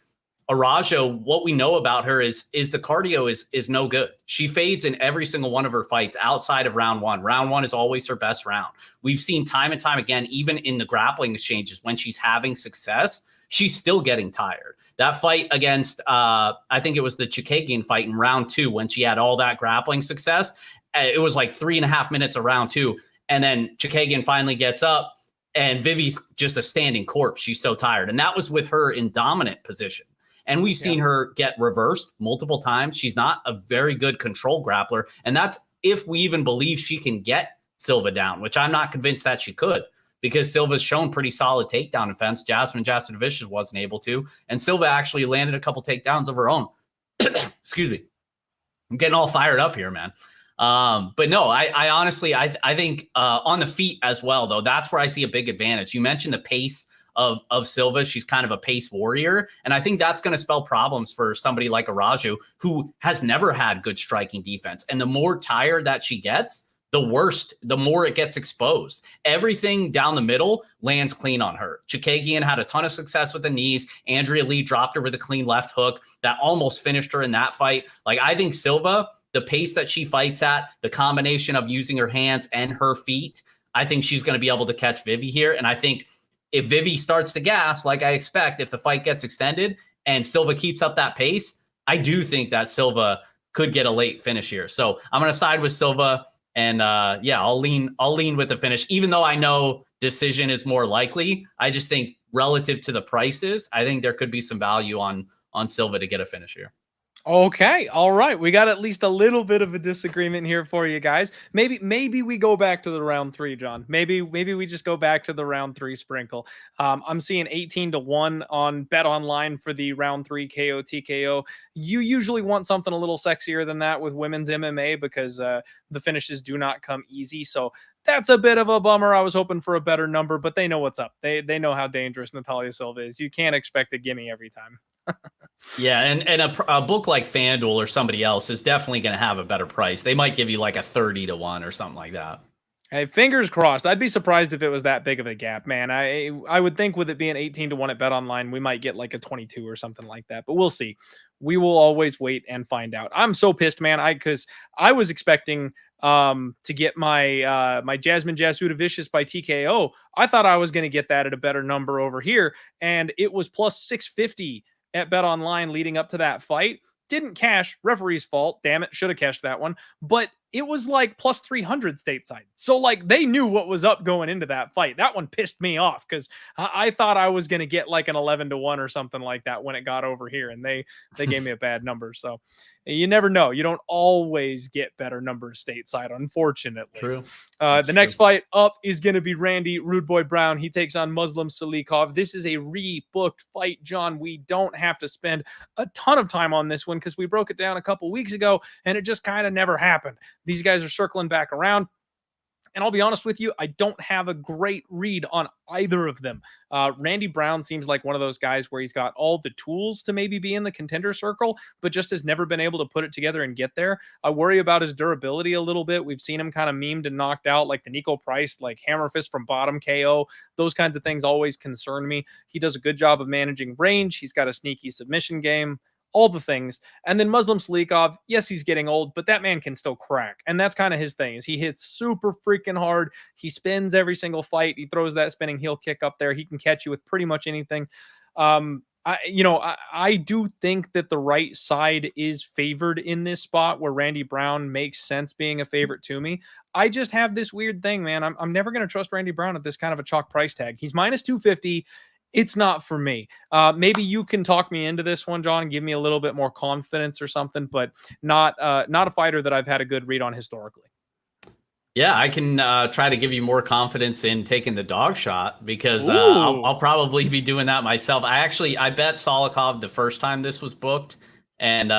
Arajo, what we know about her is the cardio is no good. She fades in every single one of her fights outside of round 1. Round 1 is always her best round. We've seen time and time again, even in the grappling exchanges, when she's having success, she's still getting tired. That fight against, I think it was the Chikagian fight in round 2, when she had all that grappling success, it was like 3.5 minutes of round 2. And then Chikagian finally gets up and Vivi's just a standing corpse. She's so tired. And that was with her in dominant position. And we've seen her get reversed multiple times. She's not a very good control grappler. And that's if we even believe she can get Silva down, which I'm not convinced that she could, because Silva's shown pretty solid takedown defense. Jasmine Jasudavicius wasn't able to. And Silva actually landed a couple takedowns of her own. Excuse me. I'm getting all fired up here, man. But no, I honestly, I think on the feet as well, though, that's where I see a big advantage. You mentioned the pace of Silva. She's kind of a pace warrior. And I think that's going to spell problems for somebody like Arajo, who has never had good striking defense. And the more tired that she gets, the worse, the more it gets exposed. Everything down the middle lands clean on her. Chikagian had a ton of success with the knees. Andrea Lee dropped her with a clean left hook that almost finished her in that fight. Like, I think Silva, the pace that she fights at, the combination of using her hands and her feet, I think she's going to be able to catch Vivi here. And I think if Vivi starts to gas, like I expect, if the fight gets extended and Silva keeps up that pace, I do think that Silva could get a late finish here. So I'm going to side with Silva, and yeah, I'll lean with the finish, even though I know decision is more likely. I just think relative to the prices, I think there could be some value on Silva to get a finish here. Okay, all right. We got at least a little bit of a disagreement here for you guys. Maybe we go back to the round 3, John. Maybe we just go back to the round 3 sprinkle. I'm seeing 18-1 on Bet Online for the round 3 KO TKO. You usually want something a little sexier than that with women's MMA because the finishes do not come easy. So that's a bit of a bummer. I was hoping for a better number, but they know what's up. They know how dangerous Natalia Silva is. You can't expect a gimme every time. Yeah, and a book like FanDuel or somebody else is definitely going to have a better price. They might give you like a 30-1 or something like that. Hey, fingers crossed. I'd be surprised if it was that big of a gap, man. I would think with it being 18-1 at Bet Online, we might get like a 22 or something like that. But we'll see. We will always wait and find out. I'm so pissed, man. Because I was expecting to get my my Jasmine Jasudavicius by TKO. I thought I was going to get that at a better number over here, and it was plus 650 at Bet Online leading up to that fight. Didn't cash. Referee's fault. Damn it. Should have cashed that one. But it was like plus 300 stateside. So like they knew what was up going into that fight. That one pissed me off because I thought I was going to get like an 11-1 or something like that when it got over here. And they gave me a bad number. So you never know. You don't always get better numbers stateside, unfortunately. True. The next fight up is going to be Randy Rude Boy Brown. He takes on Muslim Salikov. This is a rebooked fight, John. We don't have to spend a ton of time on this one because we broke it down a couple weeks ago and it just kind of never happened. These guys are circling back around. And I'll be honest with you, I don't have a great read on either of them. Randy Brown seems like one of those guys where he's got all the tools to maybe be in the contender circle, but just has never been able to put it together and get there. I worry about his durability a little bit. We've seen him kind of memed and knocked out like the Nico Price, like hammer fist from bottom KO. Those kinds of things always concern me. He does a good job of managing range. He's got a sneaky submission game. All the things. And then Muslim Salikov, yes, he's getting old, but that man can still crack. And that's kind of his thing, is he hits super freaking hard. He spins every single fight. He throws that spinning heel kick up there. He can catch you with pretty much anything. I do think that the right side is favored in this spot where Randy Brown makes sense being a favorite to me. I just have this weird thing, man. I'm never going to trust Randy Brown at this kind of a chalk price tag. He's minus 250. It's not for me. Maybe you can talk me into this one, John, and give me a little bit more confidence or something, but not a fighter that I've had a good read on historically. Yeah, I can try to give you more confidence in taking the dog shot because I'll probably be doing that myself. I bet Salikov the first time this was booked, and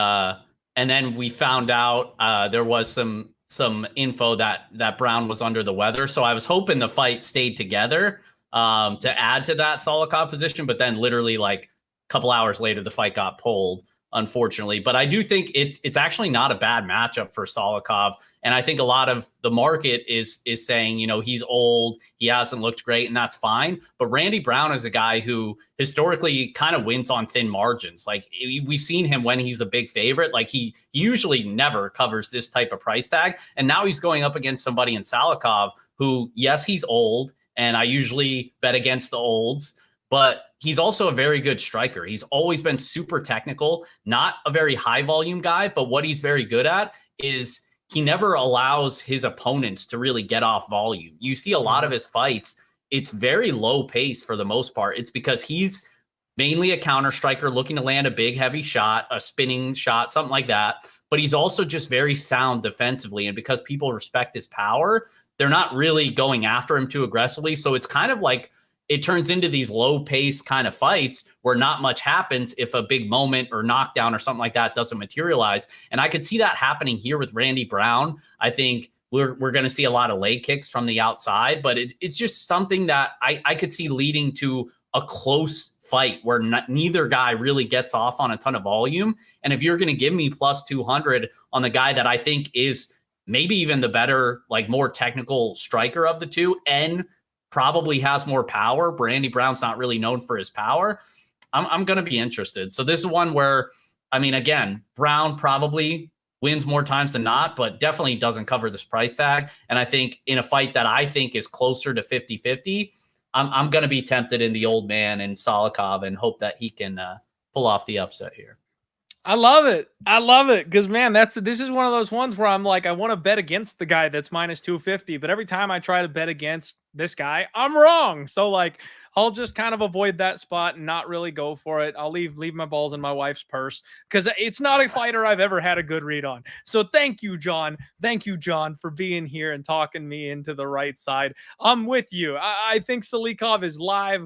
then we found out there was some some info that Brown was under the weather. So I was hoping the fight stayed together to add to that Salikov position, but then literally like a couple hours later, the fight got pulled, unfortunately. But I do think it's actually not a bad matchup for Salikov. And I think a lot of the market is saying, he's old, he hasn't looked great, and that's fine. But Randy Brown is a guy who historically kind of wins on thin margins. Like we've seen him when he's a big favorite, like he usually never covers this type of price tag. And now he's going up against somebody in Salikov who, yes, he's old, and I usually bet against the olds, but he's also a very good striker. He's always been super technical, not a very high volume guy, but what he's very good at is he never allows his opponents to really get off volume. You see a lot of his fights, it's very low pace for the most part. It's because he's mainly a counter striker looking to land a big, heavy shot, a spinning shot, something like that. But he's also just very sound defensively. And because people respect his power, they're not really going after him too aggressively. So it's kind of like it turns into these low pace kind of fights where not much happens if a big moment or knockdown or something like that doesn't materialize. And I could see that happening here with Randy Brown. I think we're going to see a lot of leg kicks from the outside, but it's just something that I could see leading to a close fight where neither guy really gets off on a ton of volume. And if you're going to give me plus 200 on the guy that I think is maybe even the better, like more technical striker of the two, and probably has more power. Randy Brown's not really known for his power. I'm going to be interested. So this is one where, I mean, again, Brown probably wins more times than not, but definitely doesn't cover this price tag. And I think in a fight that I think is closer to 50-50, I'm going to be tempted in the old man and Salikov and hope that he can pull off the upset here. I love it. I love it. Because, man, this is one of those ones where I'm like, I want to bet against the guy that's minus 250. But every time I try to bet against this guy, I'm wrong. So, like, I'll just kind of avoid that spot and not really go for it. I'll leave my balls in my wife's purse because it's not a fighter I've ever had a good read on. So thank you, John. Thank you, John, for being here and talking me into the right side. I'm with you. I think Salikov is live.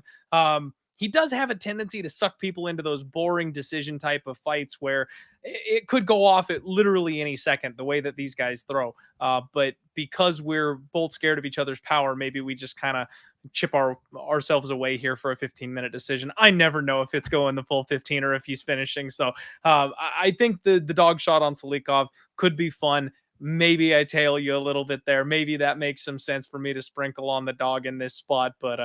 He does have a tendency to suck people into those boring decision type of fights where it could go off at literally any second, the way that these guys throw. But because we're both scared of each other's power, maybe we just kind of chip ourselves away here for a 15-minute decision. I never know if it's going the full 15 or if he's finishing. So I think the dog shot on Salikov could be fun. Maybe I tail you a little bit there. Maybe that makes some sense for me to sprinkle on the dog in this spot, but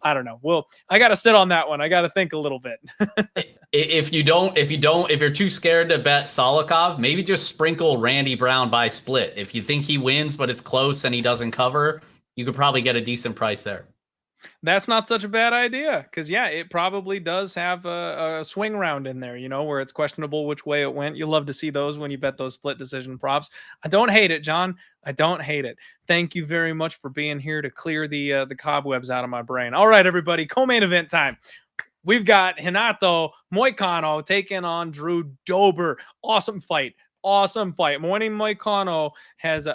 I don't know. Well, I got to sit on that one. I got to think a little bit. If you're too scared to bet Salikov, maybe just sprinkle Randy Brown by split. If you think he wins, but it's close and he doesn't cover, you could probably get a decent price there. That's not such a bad idea because, yeah, it probably does have a swing round in there, where it's questionable which way it went. You love to see those when you bet those split decision props. I don't hate it, John. I don't hate it. Thank you very much for being here to clear the cobwebs out of my brain. All right, everybody, co-main event time. We've got Renato Moicano taking on Drew Dober. Awesome fight. Money Moicano has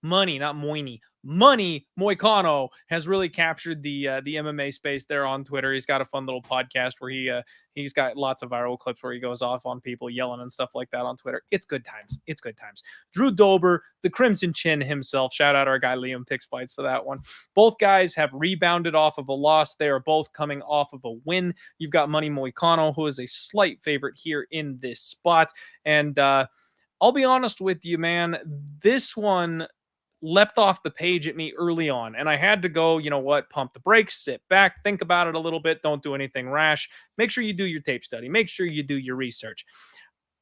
Money, not Moini. Money Moicano has really captured the MMA space there on Twitter. He's got a fun little podcast where he's got lots of viral clips where he goes off on people yelling and stuff like that on Twitter. It's good times. It's good times. Drew Dober, the Crimson Chin himself. Shout out our guy Liam picks fights for that one. Both guys have rebounded off of a loss. They are both coming off of a win. You've got Money Moicano, who is a slight favorite here in this spot. And I'll be honest with you, man. This one leapt off the page at me early on, and I had to go, pump the brakes, sit back, think about it a little bit, don't do anything rash. Make sure you do your tape study. Make sure you do your research.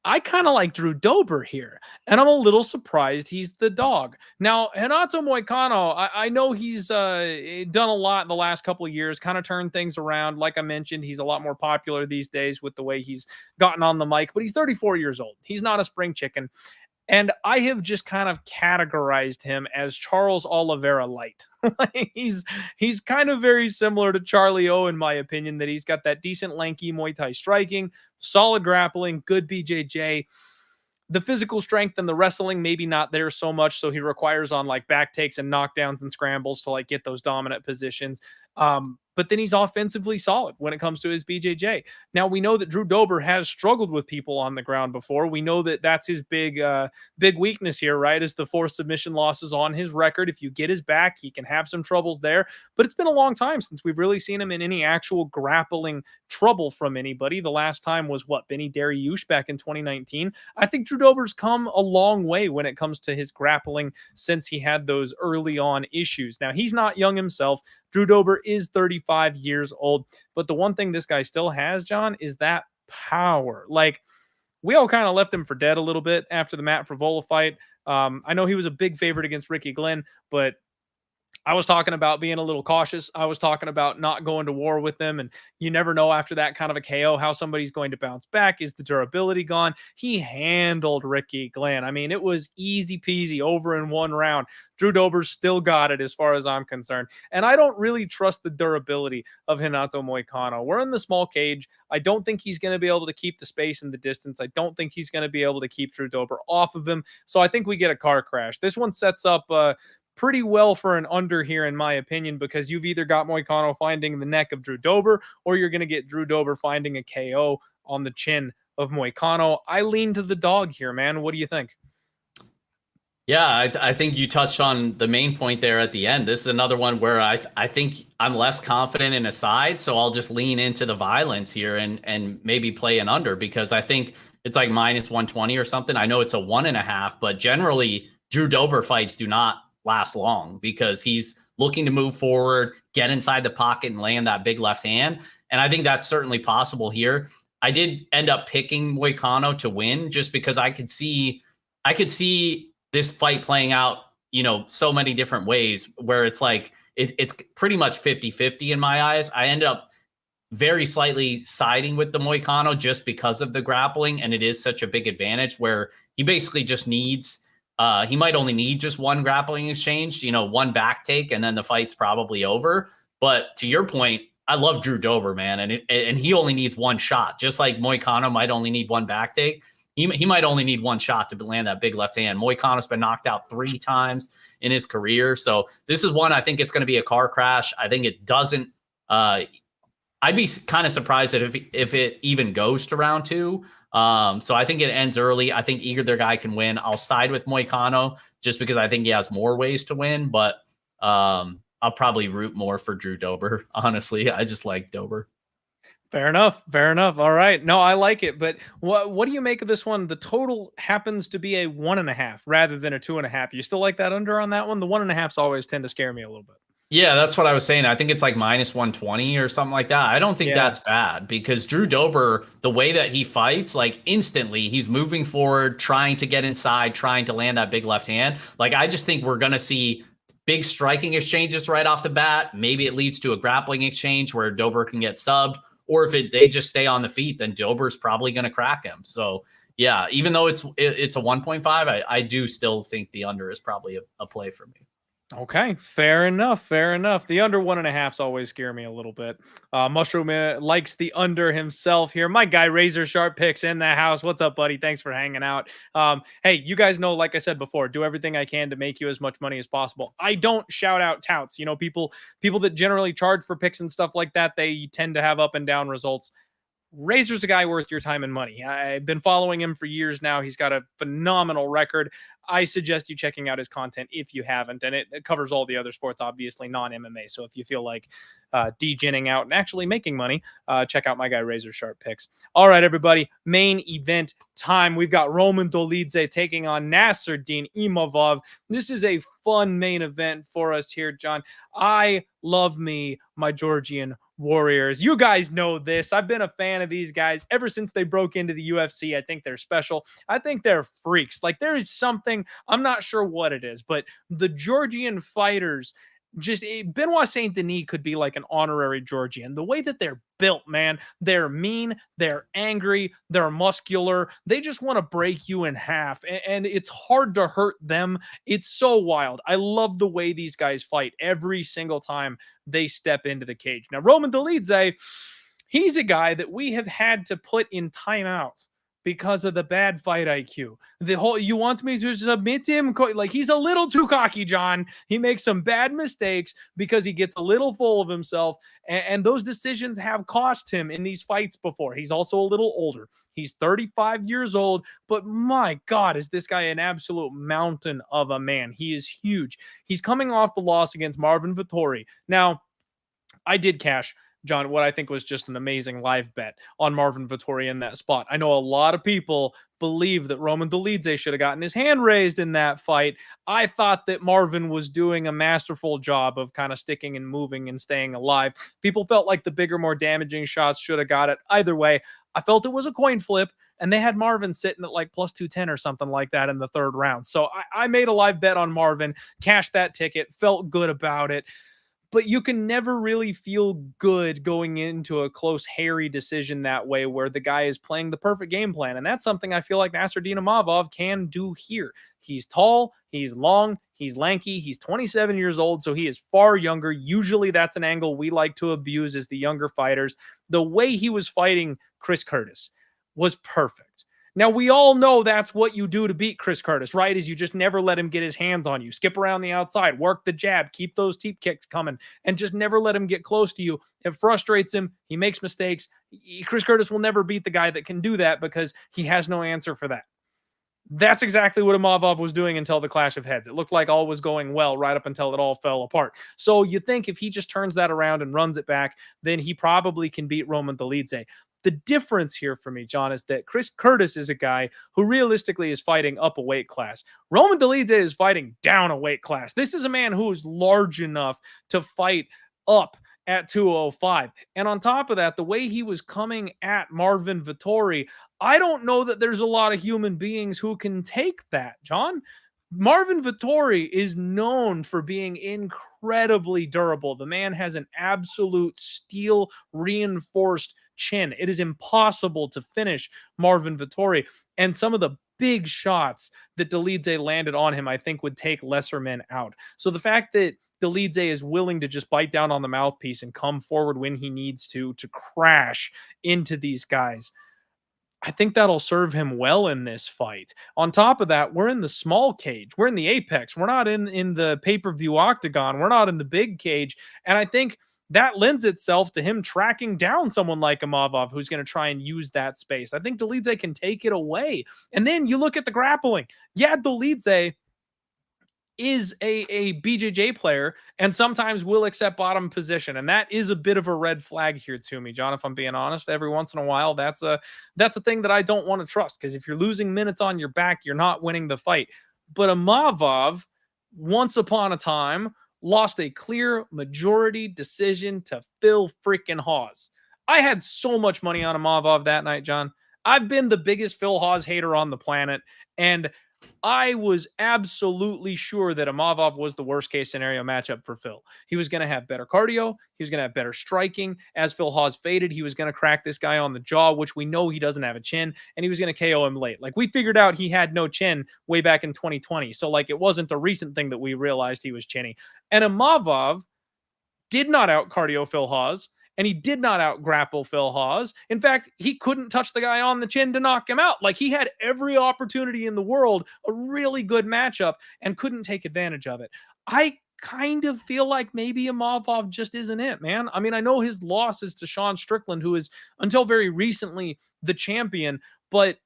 I kind of like Drew Dober here, and I'm a little surprised he's the dog. Now, Renato Moicano, I know he's done a lot in the last couple of years, kind of turned things around. Like I mentioned, he's a lot more popular these days with the way he's gotten on the mic, but he's 34 years old. He's not a spring chicken. And I have just kind of categorized him as Charles Oliveira light. He's kind of very similar to Charlie O, in my opinion, that he's got that decent lanky Muay Thai striking, solid grappling, good BJJ. The physical strength and the wrestling, maybe not there so much. So he requires on like back takes and knockdowns and scrambles to like get those dominant positions. But then he's offensively solid when it comes to his BJJ. Now we know that Drew Dober has struggled with people on the ground before. We know that that's his big weakness here, right? Is the forced submission losses on his record. If you get his back, he can have some troubles there. But it's been a long time since we've really seen him in any actual grappling trouble from anybody. The last time was what, Benny Dariush back in 2019. I think Drew Dober's come a long way when it comes to his grappling since he had those early on issues. Now he's not young himself. Drew Dober is 35 years old, but the one thing this guy still has, John, is that power. Like, we all kind of left him for dead a little bit after the Matt Frivola fight. I know he was a big favorite against Ricky Glenn, but I was talking about being a little cautious. I was talking about not going to war with them. And you never know after that kind of a KO how somebody's going to bounce back. Is the durability gone? He handled Ricky Glenn. I mean, it was easy peasy over in one round. Drew Dober still got it as far as I'm concerned. And I don't really trust the durability of Renato Moicano. We're in the small cage. I don't think he's going to be able to keep the space and the distance. I don't think he's going to be able to keep Drew Dober off of him. So I think we get a car crash. This one sets up pretty well for an under here, in my opinion, because you've either got Moicano finding the neck of Drew Dober or you're going to get Drew Dober finding a KO on the chin of Moicano. I lean to the dog here, man. What do you think? Yeah, I think you touched on the main point there at the end. This is another one where I think I'm less confident in a side, so I'll just lean into the violence here and maybe play an under, because I think it's like minus 120 or something. I know it's a 1.5, but generally Drew Dober fights do not last long because he's looking to move forward, get inside the pocket and land that big left hand. And I think that's certainly possible here. I did end up picking Moicano to win just because I could see this fight playing out, so many different ways where it's like, it's pretty much 50-50 in my eyes. I ended up very slightly siding with the Moicano just because of the grappling. And it is such a big advantage where he basically just needs, he might only need just one grappling exchange, one back take, and then the fight's probably over. But to your point, I love Drew Dober, man. And he only needs one shot, just like Moicano might only need one back take. He might only need one shot to land that big left hand. Moicano's been knocked out 3 times in his career. So this is one, I think it's going to be a car crash. I think it doesn't, I'd be kind of surprised if it even goes to round 2. So I think it ends early. I think either guy can win. I'll side with Moicano just because I think he has more ways to win, but I'll probably root more for Drew Dober. Honestly, I just like Dober. Fair enough. Fair enough. All right. No, I like it. But what do you make of this one? The total happens to be a 1.5 rather than a 2.5. You still like that under on that one? The 1.5s always tend to scare me a little bit. Yeah, that's what I was saying. I think it's like minus 120 or something like that. I don't think that's bad because Drew Dober, the way that he fights, like instantly he's moving forward, trying to get inside, trying to land that big left hand. Like, I just think we're going to see big striking exchanges right off the bat. Maybe it leads to a grappling exchange where Dober can get subbed. Or if they just stay on the feet, then Dober's probably going to crack him. So, yeah, even though it's a 1.5, I do still think the under is probably a play for me. Okay, fair enough. Fair enough. The under 1.5s always scare me a little bit. Mushroom likes the under himself here. My guy Razor Sharp Picks in the house. What's up, buddy? Thanks for hanging out. Hey, you guys know, like I said before, do everything I can to make you as much money as possible. I don't shout out touts. People that generally charge for picks and stuff like that, they tend to have up and down results. Razor's a guy worth your time and money. I've been following him for years now. He's got a phenomenal record. I suggest you checking out his content if you haven't. And it covers all the other sports, obviously non-MMA. So if you feel like degenning out and actually making money, check out my guy Razor Sharp Picks. All right, everybody. Main event time. We've got Roman Dolidze taking on Nassourdine Imavov. This is a fun main event for us here, John. I love me my Georgian Warriors. You guys know this. I've been a fan of these guys ever since they broke into the UFC. I think they're special. I think they're freaks. Like, there is something, I'm not sure what it is, but the Georgian fighters, just Benoit Saint Denis could be like an honorary Georgian. The way that they're built, man, they're mean, they're angry, they're muscular. They just want to break you in half, and it's hard to hurt them. It's so wild. I love the way these guys fight every single time they step into the cage. Now, Roman Dolidze, he's a guy that we have had to put in timeout because of the bad fight IQ. The whole, you want me to submit him? Like, he's a little too cocky, John. He makes some bad mistakes because he gets a little full of himself. And those decisions have cost him in these fights before. He's also a little older. He's 35 years old, but my God, is this guy an absolute mountain of a man. He is huge. He's coming off the loss against Marvin Vettori. Now, I did cash, John, what I think was just an amazing live bet on Marvin Vettori in that spot. I know a lot of people believe that Roman Dolidze should have gotten his hand raised in that fight. I thought that Marvin was doing a masterful job of kind of sticking and moving and staying alive. People felt like the bigger, more damaging shots should have got it. Either way, I felt it was a coin flip, and they had Marvin sitting at like plus 210 or something like that in the third round. So I made a live bet on Marvin, cashed that ticket, felt good about it. But you can never really feel good going into a close, hairy decision that way where the guy is playing the perfect game plan. And that's something I feel like Nassourdine Imavov can do here. He's tall, he's long, he's lanky, he's 27 years old, so he is far younger. Usually that's an angle we like to abuse as the younger fighters. The way he was fighting Chris Curtis was perfect. Now, we all know that's what you do to beat Chris Curtis, right? Is you just never let him get his hands on you. Skip around the outside, work the jab, keep those teep kicks coming, and just never let him get close to you. It frustrates him. He makes mistakes. Chris Curtis will never beat the guy that can do that because he has no answer for that. That's exactly what Imavov was doing until the clash of heads. It looked like all was going well right up until it all fell apart. So you think if he just turns that around and runs it back, then he probably can beat Roman Dolidze. The difference here for me, John, is that Chris Curtis is a guy who realistically is fighting up a weight class. Roman Dolidze is fighting down a weight class. This is a man who is large enough to fight up at 205. And on top of that, the way he was coming at Marvin Vettori, I don't know that there's a lot of human beings who can take that, John. Marvin Vettori is known for being incredibly durable. The man has an absolute steel reinforced chin. It is impossible to finish Marvin Vettori. And some of the big shots that Dolidze landed on him, I think, would take lesser men out. So the fact that Dolidze is willing to just bite down on the mouthpiece and come forward when he needs to crash into these guys, I think that'll serve him well in this fight. On top of that, we're in the small cage. We're in the apex. We're not in the pay-per-view octagon. We're not in the big cage. And I think that lends itself to him tracking down someone like Imavov who's going to try and use that space. I think Dolidze can take it away. And then you look at the grappling. Yeah, Dolidze is a BJJ player and sometimes will accept bottom position. And that is a bit of a red flag here to me, John, if I'm being honest. Every once in a while, that's a thing that I don't want to trust, because if you're losing minutes on your back, you're not winning the fight. But Imavov, once upon a time, lost a clear majority decision to Phil freaking Hawes. I had so much money on Imavov that night, John. I've been the biggest Phil Hawes hater on the planet, and I was absolutely sure that Imavov was the worst case scenario matchup for Phil. He was going to have better cardio. He was going to have better striking. As Phil Hawes faded, he was going to crack this guy on the jaw, which we know he doesn't have a chin, and he was going to KO him late. Like, we figured out he had no chin way back in 2020. So, like, it wasn't a recent thing that we realized he was chinny. And Imavov did not out cardio Phil Hawes, and he did not out grapple Phil Hawes. In fact, he couldn't touch the guy on the chin to knock him out. Like, he had every opportunity in the world, a really good matchup, and couldn't take advantage of it. I kind of feel like maybe Imavov just isn't it, man. I mean, I know his loss is to Sean Strickland, who is until very recently the champion, but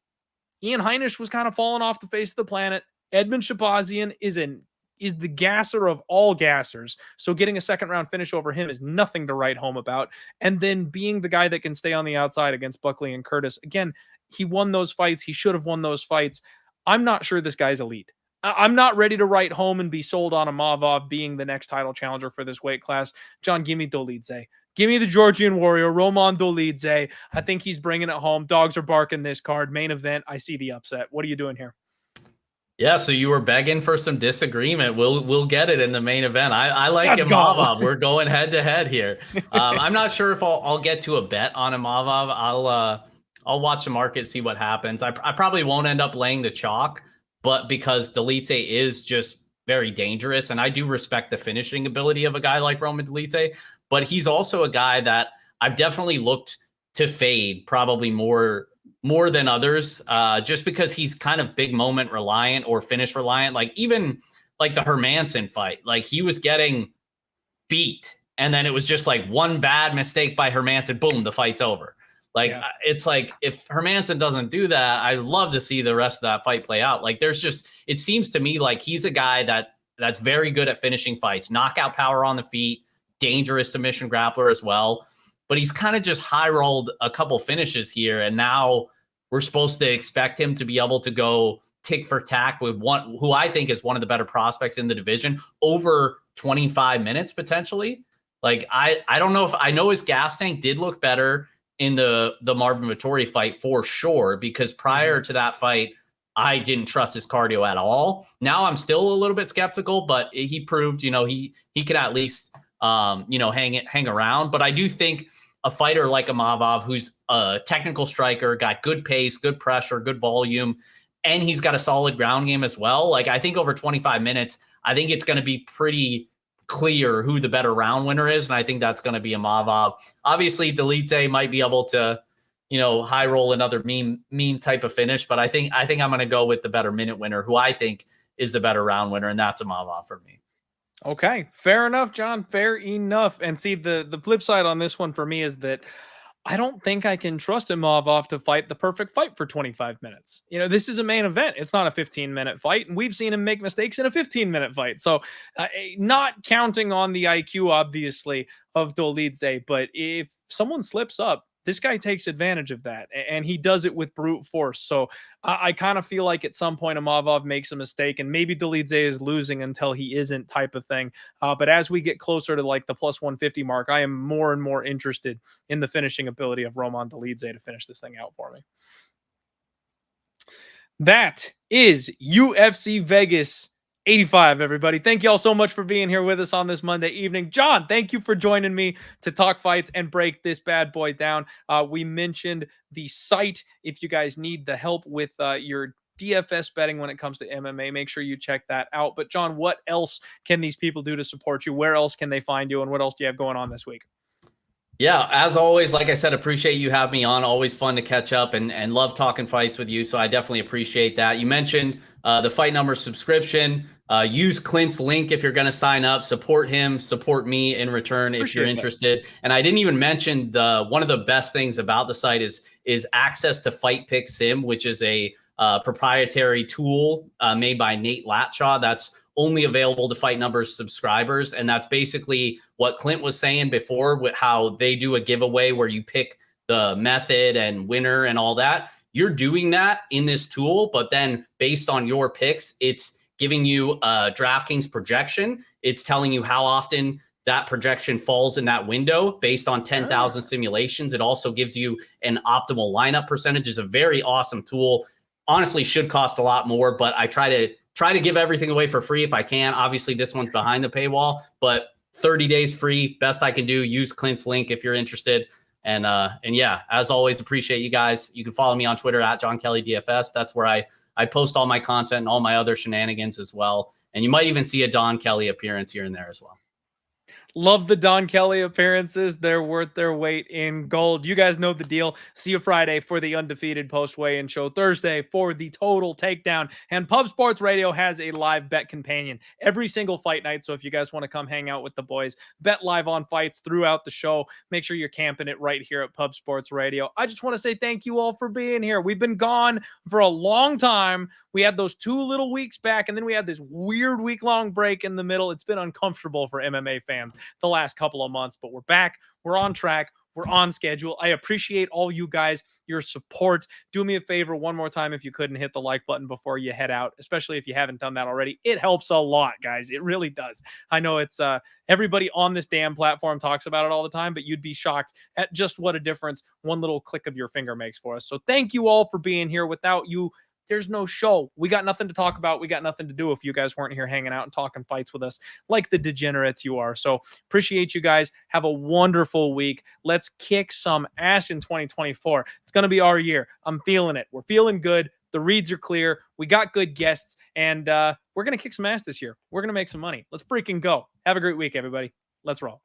Ian Heinisch was kind of falling off the face of the planet. Edmund Shabazian is the gasser of all gassers. So getting a second round finish over him is nothing to write home about. And then being the guy that can stay on the outside against Buckley and Curtis. Again, he won those fights. He should have won those fights. I'm not sure this guy's elite. I'm not ready to write home and be sold on Imavov being the next title challenger for this weight class. John, give me Dolidze. Give me the Georgian warrior, Roman Dolidze. I think he's bringing it home. Dogs are barking this card. Main event, I see the upset. What are you doing here? Yeah, so you were begging for some disagreement. We'll get it in the main event. I like Imavov. We're going head to head here. I'm not sure if I'll get to a bet on Imavov. I'll watch the market, see what happens. I probably won't end up laying the chalk, but because Dolidze is just very dangerous, and I do respect the finishing ability of a guy like Roman Dolidze, but he's also a guy that I've definitely looked to fade probably more more than others, just because he's kind of big moment reliant or finish reliant. Like even like the Hermanson fight, like he was getting beat, and then it was just like one bad mistake by Hermanson, boom, the fight's over. Like it's like if Hermanson doesn't do that, I'd love to see the rest of that fight play out. Like there's just, it seems to me like he's a guy that's very good at finishing fights, knockout power on the feet, dangerous submission grappler as well. But he's kind of just high rolled a couple finishes here, and now we're supposed to expect him to be able to go tick for tack with one who I think is one of the better prospects in the division over 25 minutes potentially. Like I don't know if I know his gas tank did look better in the Marvin Vettori fight for sure, because prior to that fight, I didn't trust his cardio at all. Now I'm still a little bit skeptical, but he proved, he can at least, hang around. But I do think a fighter like Imavov, who's a technical striker, got good pace, good pressure, good volume, and he's got a solid ground game as well. Like I think over 25 minutes, I think it's going to be pretty clear who the better round winner is. And I think that's going to be Imavov. Obviously, Dolidze might be able to, high roll another meme type of finish. But I think I'm going to go with the better minute winner, who I think is the better round winner. And that's Imavov for me. Okay, fair enough, John. Fair enough. And see, the flip side on this one for me is that I don't think I can trust Imavov to fight the perfect fight for 25 minutes. This is a main event. It's not a 15-minute fight, and we've seen him make mistakes in a 15-minute fight. So not counting on the IQ, obviously, of Dolidze, but if someone slips up, this guy takes advantage of that, and he does it with brute force. So I kind of feel like at some point Imavov makes a mistake, and maybe Dolidze is losing until he isn't, type of thing. But as we get closer to like the plus 150 mark, I am more and more interested in the finishing ability of Roman Dolidze to finish this thing out for me. That is UFC Vegas 85, everybody. Thank you all so much for being here with us on this Monday evening. John, thank you for joining me to talk fights and break this bad boy down. We mentioned the site. If you guys need the help with your DFS betting when it comes to MMA, make sure you check that out. But John, what else can these people do to support you? Where else can they find you? And what else do you have going on this week? Yeah, as always, like I said, appreciate you having me on. Always fun to catch up and love talking fights with you. So I definitely appreciate that. You mentioned the Fight Number subscription. Use Clint's link if you're going to sign up. Support him, support me in return if you're interested. And I didn't even mention one of the best things about the site is access to Fight Pick Sim, which is a proprietary tool made by Nate Latshaw that's only available to Fight Numbers subscribers. And that's basically what Clint was saying before with how they do a giveaway where you pick the method and winner and all that. You're doing that in this tool, but then based on your picks, it's giving you a DraftKings projection. It's telling you how often that projection falls in that window based on 10,000 simulations. It also gives you an optimal lineup percentage. It's a very awesome tool. Honestly, should cost a lot more, but I try to give everything away for free if I can. Obviously, this one's behind the paywall, but 30 days free, best I can do. Use Clint's link if you're interested. And yeah, as always, appreciate you guys. You can follow me on Twitter at John Kelly DFS. That's where I post all my content and all my other shenanigans as well. And you might even see a Don Kelly appearance here and there as well. Love the Don Kelly appearances. They're worth their weight in gold. You guys know the deal. See you Friday for the undefeated post-weigh-in show. Thursday for the total takedown. And Pub Sports Radio has a live bet companion every single fight night. So if you guys want to come hang out with the boys, bet live on fights throughout the show, make sure you're camping it right here at Pub Sports Radio. I just want to say thank you all for being here. We've been gone for a long time. We had those 2 little weeks back, and then we had this weird week-long break in the middle. It's been uncomfortable for MMA fans the last couple of months, but we're back. We're on track. We're on schedule. I appreciate all you guys, your support. Do me a favor one more time if you couldn't hit the like button before you head out, especially if you haven't done that already. It helps a lot, guys. It really does. I know it's everybody on this damn platform talks about it all the time, but you'd be shocked at just what a difference one little click of your finger makes for us. So thank you all for being here. Without you, there's no show. We got nothing to talk about. We got nothing to do if you guys weren't here hanging out and talking fights with us like the degenerates you are. So appreciate you guys. Have a wonderful week. Let's kick some ass in 2024. It's going to be our year. I'm feeling it. We're feeling good. The reads are clear. We got good guests, and we're going to kick some ass this year. We're going to make some money. Let's freaking go. Have a great week, everybody. Let's roll.